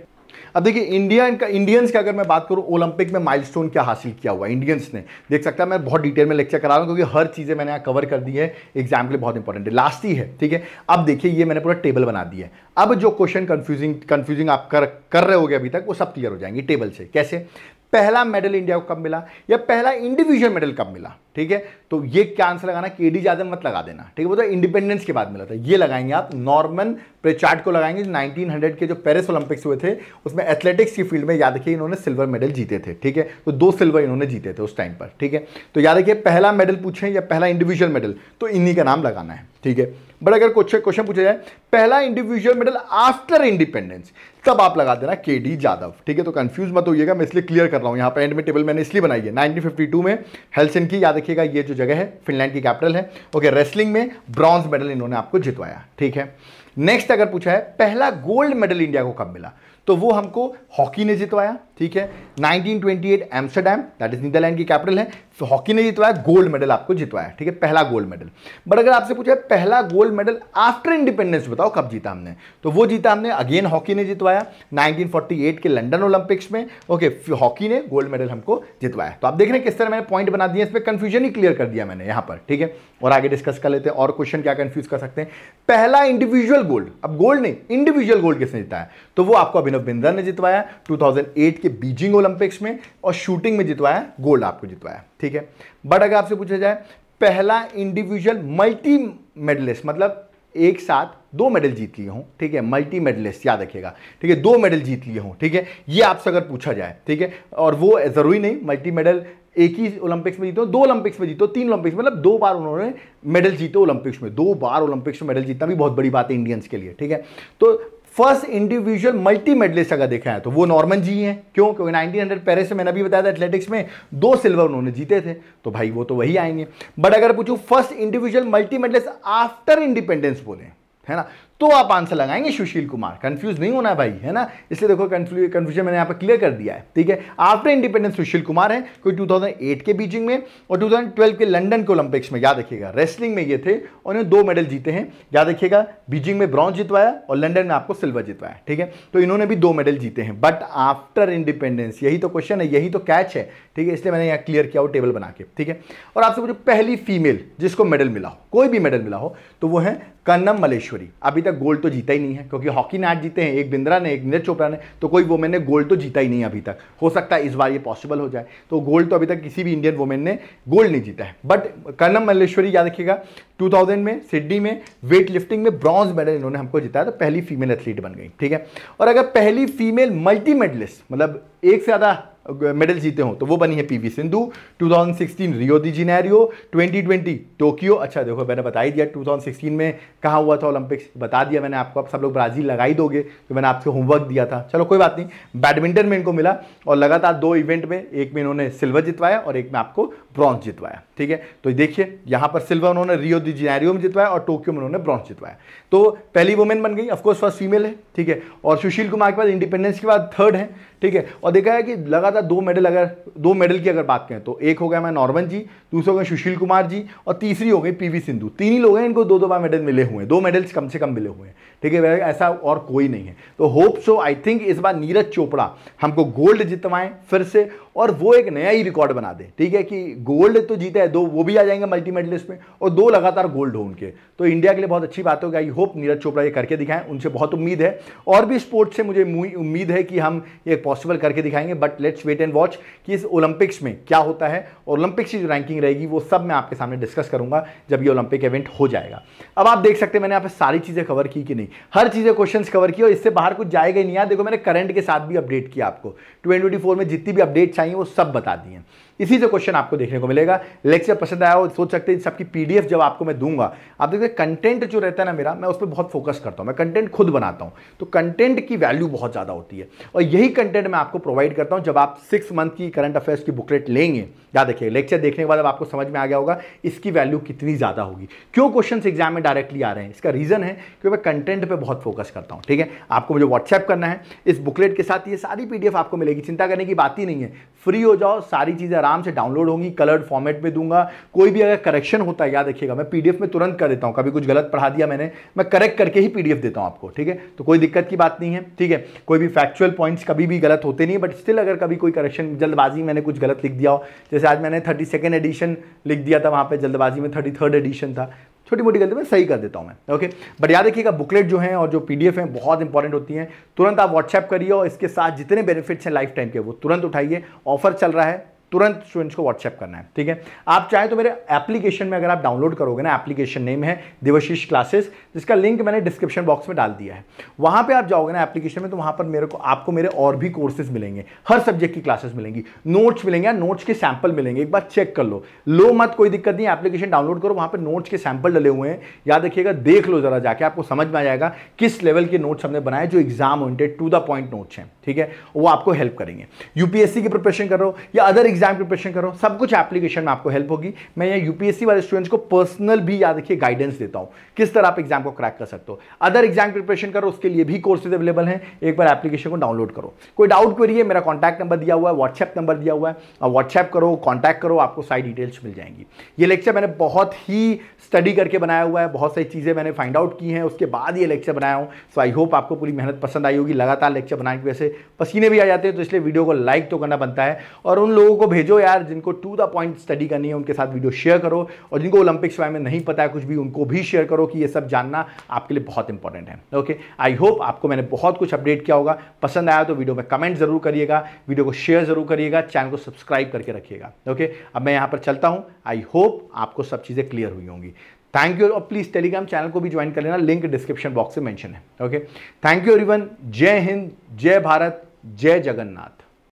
Speaker 1: अब देखिए इंडियंस का अगर मैं बात करूं, ओलंपिक में माइलस्टोन क्या हासिल किया हुआ इंडियंस ने, देख सकता है। मैं बहुत डिटेल में लेक्चर करा रहा हूं क्योंकि हर चीजें मैंने यहाँ कवर कर दी है, एग्जाम के लिए बहुत इंपॉर्टेंट है, लास्ट ही है। ठीक है, अब देखिए ये मैंने पूरा टेबल बना दिया है। अब जो क्वेश्चन कंफ्यूजिंग आप कर रहे होगे अभी तक, वो सब क्लियर हो जाएंगे टेबल से। कैसे, पहला मेडल इंडिया को कब मिला, या पहला इंडिविजुअल मेडल कब मिला। ठीक है, तो ये क्या आंसर लगाना, केडी यादव मत लगा देना। ठीक है, वो तो इंडिपेंडेंस के बाद मिला था, ये लगाएंगे आप। नॉर्मन प्रेचार्ड को लगाएंगे, 1900 के जो पेरिस ओलंपिक्स हुए थे उसमें एथलेटिक्स की फील्ड में याद रखिए इन्होंने सिल्वर मेडल जीते थे। ठीक है, तो 2 सिल्वर इन्होंने जीते थे उस टाइम पर। ठीक है, तो याद रखिए पहला मेडल पूछे या पहला इंडिविजुअल मेडल, तो इन्हीं का नाम लगाना है। ठीक है, बट अगर क्वेश्चन पूछा जाए पहला इंडिविजुअल मेडल आफ्टर इंडिपेंडेंस, तब आप लगा देना केडी यादव। ठीक है, तो कंफ्यूज मत होइएगा, मैं इसलिए क्लियर कर रहा हूं, यहाँ पे एंड में टेबल मैंने इसलिए बनाई है। 1952 में हेलसिंकी, याद रखिएगा ये जो जगह है फिनलैंड की कैपिटल है। ओके, रेसलिंग में ब्रॉन्ज मेडल इन्होंने आपको जितवाया। ठीक है, नेक्स्ट अगर पूछा है पहला गोल्ड मेडल इंडिया को कब मिला, तो वो हमको हॉकी ने जितवाया। ठीक है, 1928 एम्स्टरडैम, दैट इज नीदरलैंड की कैपिटल है, तो हॉकी ने जितवाया, गोल्ड मेडल आपको जितवाया। ठीक है, पहला गोल्ड मेडल। बट अगर आपसे पूछा पहला गोल्ड मेडल आफ्टर इंडिपेंडेंस बताओ कब जीता हमने, तो वो जीता हमने अगेन हॉकी ने जितवाया 1948 के लंदन ओलंपिक्स में। ओके, हॉकी ने गोल्ड मेडल हमको जितवाया। तो आप देख रहे हैं किस तरह मैंने पॉइंट बना दिए, इसमें कंफ्यूजन ही क्लियर कर दिया मैंने यहाँ पर। ठीक है, और आगे डिस्कस कर लेते हैं और क्वेश्चन क्या कंफ्यूज कर सकते हैं। पहला इंडिविजुअल गोल्ड, अब गोल्ड नहीं इंडिविजुअल गोल्ड किसने जिताया, तो वो आपको अभिनव बिंद्रा ने जितवाया 2008 के बीजिंग ओलंपिक्स में, और शूटिंग में जितवाया, गोल्ड आपको जितवाया। ठीक है, बट अगर आपसे पूछा जाए पहला इंडिविजुअल मल्टी मेडलिस्ट, मतलब एक साथ 2 मेडल जीत लिए हों, ठीक है, मल्टी मेडलिस्ट याद रखिएगा। ठीक है, 2 मेडल जीत लिए हों, ठीक है, ये आपसे अगर पूछा जाए, ठीक है, और वो जरूरी नहीं मल्टी मेडल एक ही ओलंपिक्स में जीतो, 2 ओलंपिक्स में जीतो, 3 ओलंपिक्स, मतलब 2 बार उन्होंने मेडल जीते ओलंपिक्स में। 2 बार ओलंपिक्स में मेडल जीतना भी बहुत बड़ी बात है इंडियंस के लिए। ठीक है, तो फर्स्ट इंडिविजुअल मल्टी मेडलिस्ट अगर देखा है तो वो नॉर्मन जी हैं। क्यों, क्योंकि 1900 पेरिस से मैंने अभी बताया था एथलेटिक्स में 2 सिल्वर उन्होंने जीते थे, तो भाई वो तो वही आएंगे। बट अगर पूछूं first individual multi medalist after independence बोले, है ना, तो आप आंसर लगाएंगे सुशील कुमार। कंफ्यूज नहीं होना भाई, है ना, इसलिए देखो कंफ्यूजन मैंने यहाँ पे क्लियर कर दिया है। ठीक है, आफ्टर इंडिपेंडेंस सुशील कुमार है, कोई 2008 के बीजिंग में और 2012 के लंदन के ओलंपिक्स में, याद रखिएगा रेसलिंग में ये थे और इन्होंने 2 मेडल जीते हैं। याद रखिएगा बीजिंग में ब्रॉन्ज जितवाया और लंदन में आपको सिल्वर जितवाया। ठीक है, तो इन्होंने भी 2 मेडल जीते हैं, बट आफ्टर इंडिपेंडेंस, यही तो क्वेश्चन है, यही तो कैच है। ठीक है, इसलिए मैंने यहाँ क्लियर किया वो टेबल बना के। ठीक है, और आपसे पूछो पहली फीमेल जिसको मेडल मिला हो, कोई भी मेडल मिला हो, तो वो है कन्नम मल्लेश्वरी। अभी तक तक गोल्ड तो जीता ही नहीं है, क्योंकि हॉकी ने आज जीते हैं, एक बिंद्रा ने, एक नीरज चोपड़ा ने, तो कोई वुमेन ने गोल्ड तो जीता ही नहीं अभी तक। हो सकता है इस बार ये पॉसिबल हो जाए। तो गोल्ड तो अभी तक किसी भी इंडियन वुमेन ने गोल्ड नहीं जीता है। बट कर्णम मल्लेश्वरी याद रखिएगा 2000 में सिडनी में वेट लिफ्टिंग में ब्रॉन्ज मेडल इन्होंने हमको जिताया, तो पहली फीमेल एथलीट बन गई, ठीक है। और अगर पहली फीमेल मल्टी मेडलिस्ट, मतलब एक से ज़्यादा मेडल जीते हो, तो वो बनी है पीवी सिंधु। 2016 रियो दी जेनेरियो, 2020 टोक्यो। अच्छा देखो मैंने बता ही दिया 2016 में कहाँ हुआ था ओलंपिक्स, बता दिया मैंने आपको। अब सब लोग ब्राजील लगा ही दोगे, तो मैंने आपसे होमवर्क दिया था, चलो कोई बात नहीं। बैडमिंटन में इनको मिला, और लगातार 2 इवेंट में, एक में इन्होंने सिल्वर जितवाया और एक में आपको ब्रॉन्ज जितवाया, ठीक है। तो देखिए यहाँ पर सिल्वर उन्होंने रियो दी जेनेरियो में जितवाया और टोक्यो में उन्होंने ब्रॉन्ज जितवाया। तो पहली वुमेन बन गई, ऑफकोर्स फर्स्ट फीमेल है, ठीक है। और सुशील कुमार के बाद इंडिपेंडेंस के बाद थर्ड है, ठीक है। और देखा है कि लगातार 2 मेडल, अगर 2 मेडल की अगर बात करें तो एक हो गया मैं नॉर्मन जी, दूसरा हो गए सुशील कुमार जी, और तीसरी हो गई पीवी सिंधु। 3 ही लोग हैं इनको 2-2 बार मेडल मिले हुए हैं, 2 मेडल्स कम से कम मिले हुए हैं, ठीक है। ऐसा और कोई नहीं है। तो होप सो, आई थिंक इस बार नीरज चोपड़ा हमको गोल्ड जितवाएं फिर से, और वो एक नया ही रिकॉर्ड बना दे, ठीक है, कि गोल्ड तो जीता है 2, वो भी आ जाएंगे मल्टी मेडलिस्ट में, और 2 लगातार गोल्ड हो उनके, तो इंडिया के लिए बहुत अच्छी बात होगी। आई होप नीरज चोपड़ा ये करके दिखाएं, उनसे बहुत उम्मीद है। और भी स्पोर्ट्स से मुझे उम्मीद है कि हम ये पॉसिबल करके दिखाएंगे, but let's wait and watch कि इस ओलंपिक्स में क्या होता है। ओलंपिक्स की जो रैंकिंग रहेगी वो सब मैं आपके सामने डिस्कस करूंगा जब ये ओलंपिक इवेंट हो जाएगा। अब आप देख सकते हैं मैंने यहाँ पे सारी चीजें कवर की कि नहीं, हर चीजें क्वेश्चंस कवर की, और इससे बाहर कुछ जाएगा ही नहीं यार। देखो मैंने करंट के साथ भी अपडेट किया आपको, 2024 में जितनी भी अपडेट्स आई वो सब बता दी हैं। इसी से क्वेश्चन आपको देखने को मिलेगा। लेक्चर पसंद आया हो, सोच सकते हैं सबकी पीडीएफ जब आपको मैं दूंगा, आप देखिए कंटेंट जो रहता है ना मेरा, मैं उस पर बहुत फोकस करता हूं, मैं कंटेंट खुद बनाता हूं, तो कंटेंट की वैल्यू बहुत ज्यादा होती है, और यही कंटेंट मैं आपको प्रोवाइड करता हूं। जब आप 6 मंथ की करंट अफेयर्स की बुकलेट लेंगे, याद रखिए लेक्चर देखने के बाद अब आपको समझ में आ गया होगा इसकी वैल्यू कितनी ज्यादा होगी, क्यों क्वेश्चन एग्जाम में डायरेक्टली आ रहे हैं। इसका रीजन है कि मैं कंटेंट पे बहुत फोकस करता हूं, ठीक है। आपको मुझे व्हाट्सएप करना है, इस बुकलेट के साथ ये सारी पीडीएफ आपको मिलेगी, चिंता करने की बात ही नहीं है। फ्री हो जाओ, सारी चीजें आराम से डाउनलोड होंगी, कलर्ड फॉर्मेट में दूंगा। कोई भी अगर करेक्शन होता है याद रखिएगा मैं पीडीएफ में तुरंत कर देता हूं, कभी कुछ गलत पढ़ा दिया मैंने, मैं करेक्ट करके ही पीडीएफ देता हूं आपको, ठीक है। तो कोई दिक्कत की बात नहीं है, ठीक है। कोई भी फैक्चुअल पॉइंट्स कभी भी गलत होते नहीं है, बट स्टिल अगर कभी कोई करेक्शन, जल्दबाजी मैंने कुछ गलत लिख दिया हो, जैसे आज मैंने 32nd एडिशन लिख दिया था, वहां पे जल्दबाजी में 33rd एडिशन था, छोटी मोटी गलती में सही कर देता हूं मैं, ओके। बट याद रखिएगा बुकलेट जो है और जो पीडीएफ है बहुत इंपॉर्टेंट होती हैं। तुरंत आप व्हाट्सएप करिए, और इसके साथ जितने बेनिफिट्स हैं लाइफ टाइम के वो तुरंत उठाइए। ऑफर चल रहा है, तुरंत स्टूडेंट्स को व्हाट्सएप करना है, ठीक है। आप चाहे तो मेरे एप्लीकेशन में अगर आप डाउनलोड करोगे ना, एप्लीकेशन नेम है देवाशीष क्लासेस, जिसका लिंक मैंने डिस्क्रिप्शन बॉक्स में डाल दिया है। वहां पे आप जाओगे ना एप्लीकेशन में, तो वहां पर आपको मेरे और भी कोर्सेज मिलेंगे, हर सब्जेक्ट की क्लासेस मिलेंगी, नोट्स मिलेंगे, नोट्स के सैंपल मिलेंगे। एक बार चेक कर लो मत, कोई दिक्कत नहीं, एप्लीकेशन डाउनलोड करो, वहां पर नोट्स के सैंपल डले हुए हैं, याद रखिएगा, देख लो जरा जाके, आपको समझ में आ जाएगा किस लेवल के नोट्स हमने बनाए जो exam oriented to the point notes हैं, ठीक है। वो आपको हेल्प करेंगे। यूपीएससी की प्रिपरेशन कर रहे हो या अदर एग्जाम प्रिपरेशन करो, सब कुछ एप्लीकेशन में आपको हेल्प होगी। मैं ये यूपीएससी वाले स्टूडेंट्स को पर्सनल भी याद रखिए गाइडेंस देता हूं, किस तरह आप एग्जाम को क्रैक कर सकते हो। अदर एग्जाम प्रिपरेशन करो, उसके लिए भी कोर्सेज अवेलेबल हैं, एक बार एप्लीकेशन को डाउनलोड करो। कोई डाउट क्वेरी है, मेरा कॉन्टैक्ट नंबर दिया हुआ है, व्हाट्सएप नंबर दिया हुआ है, और व्हाट्सएप करो, कॉन्टैक्ट करो, आपको सारी डिटेल्स मिल जाएंगी। ये लेक्चर मैंने बहुत ही स्टडी करके बनाया हुआ है, बहुत सारी चीजें मैंने फाइंड आउट की हैं, उसके बाद ये लेक्चर बनाया हूं। सो आई होप आपको पूरी मेहनत पसंद आई होगी। लगातार लेक्चर बनाने की वजह से पसीने भी आ जाते हैं, तो इसलिए वीडियो को लाइक तो करना बनता है, और उन लोगों को भेजो यार जिनको टू द पॉइंट स्टडी करनी है, उनके साथ वीडियो शेयर करो, और जिनको ओलंपिक्स के बारे में नहीं पता है कुछ भी, उनको भी शेयर करो कि ये सब जानना आपके लिए बहुत इंपॉर्टेंट है, ओके। आई होप आपको मैंने बहुत कुछ अपडेट किया होगा। पसंद आया तो वीडियो में कमेंट जरूर करिएगा, वीडियो को शेयर जरूर करिएगा, चैनल को सब्सक्राइब करके रखिएगा, ओके। अब मैं यहां पर चलता हूं, आई होप आपको सब चीजें क्लियर हुई होंगी। थैंक यू, और प्लीज टेलीग्राम चैनल को भी ज्वाइन कर लेना, लिंक डिस्क्रिप्शन बॉक्स में मेंशन है, ओके। थैंक यू एवरीवन, जय हिंद, जय भारत, जय जगन्नाथ।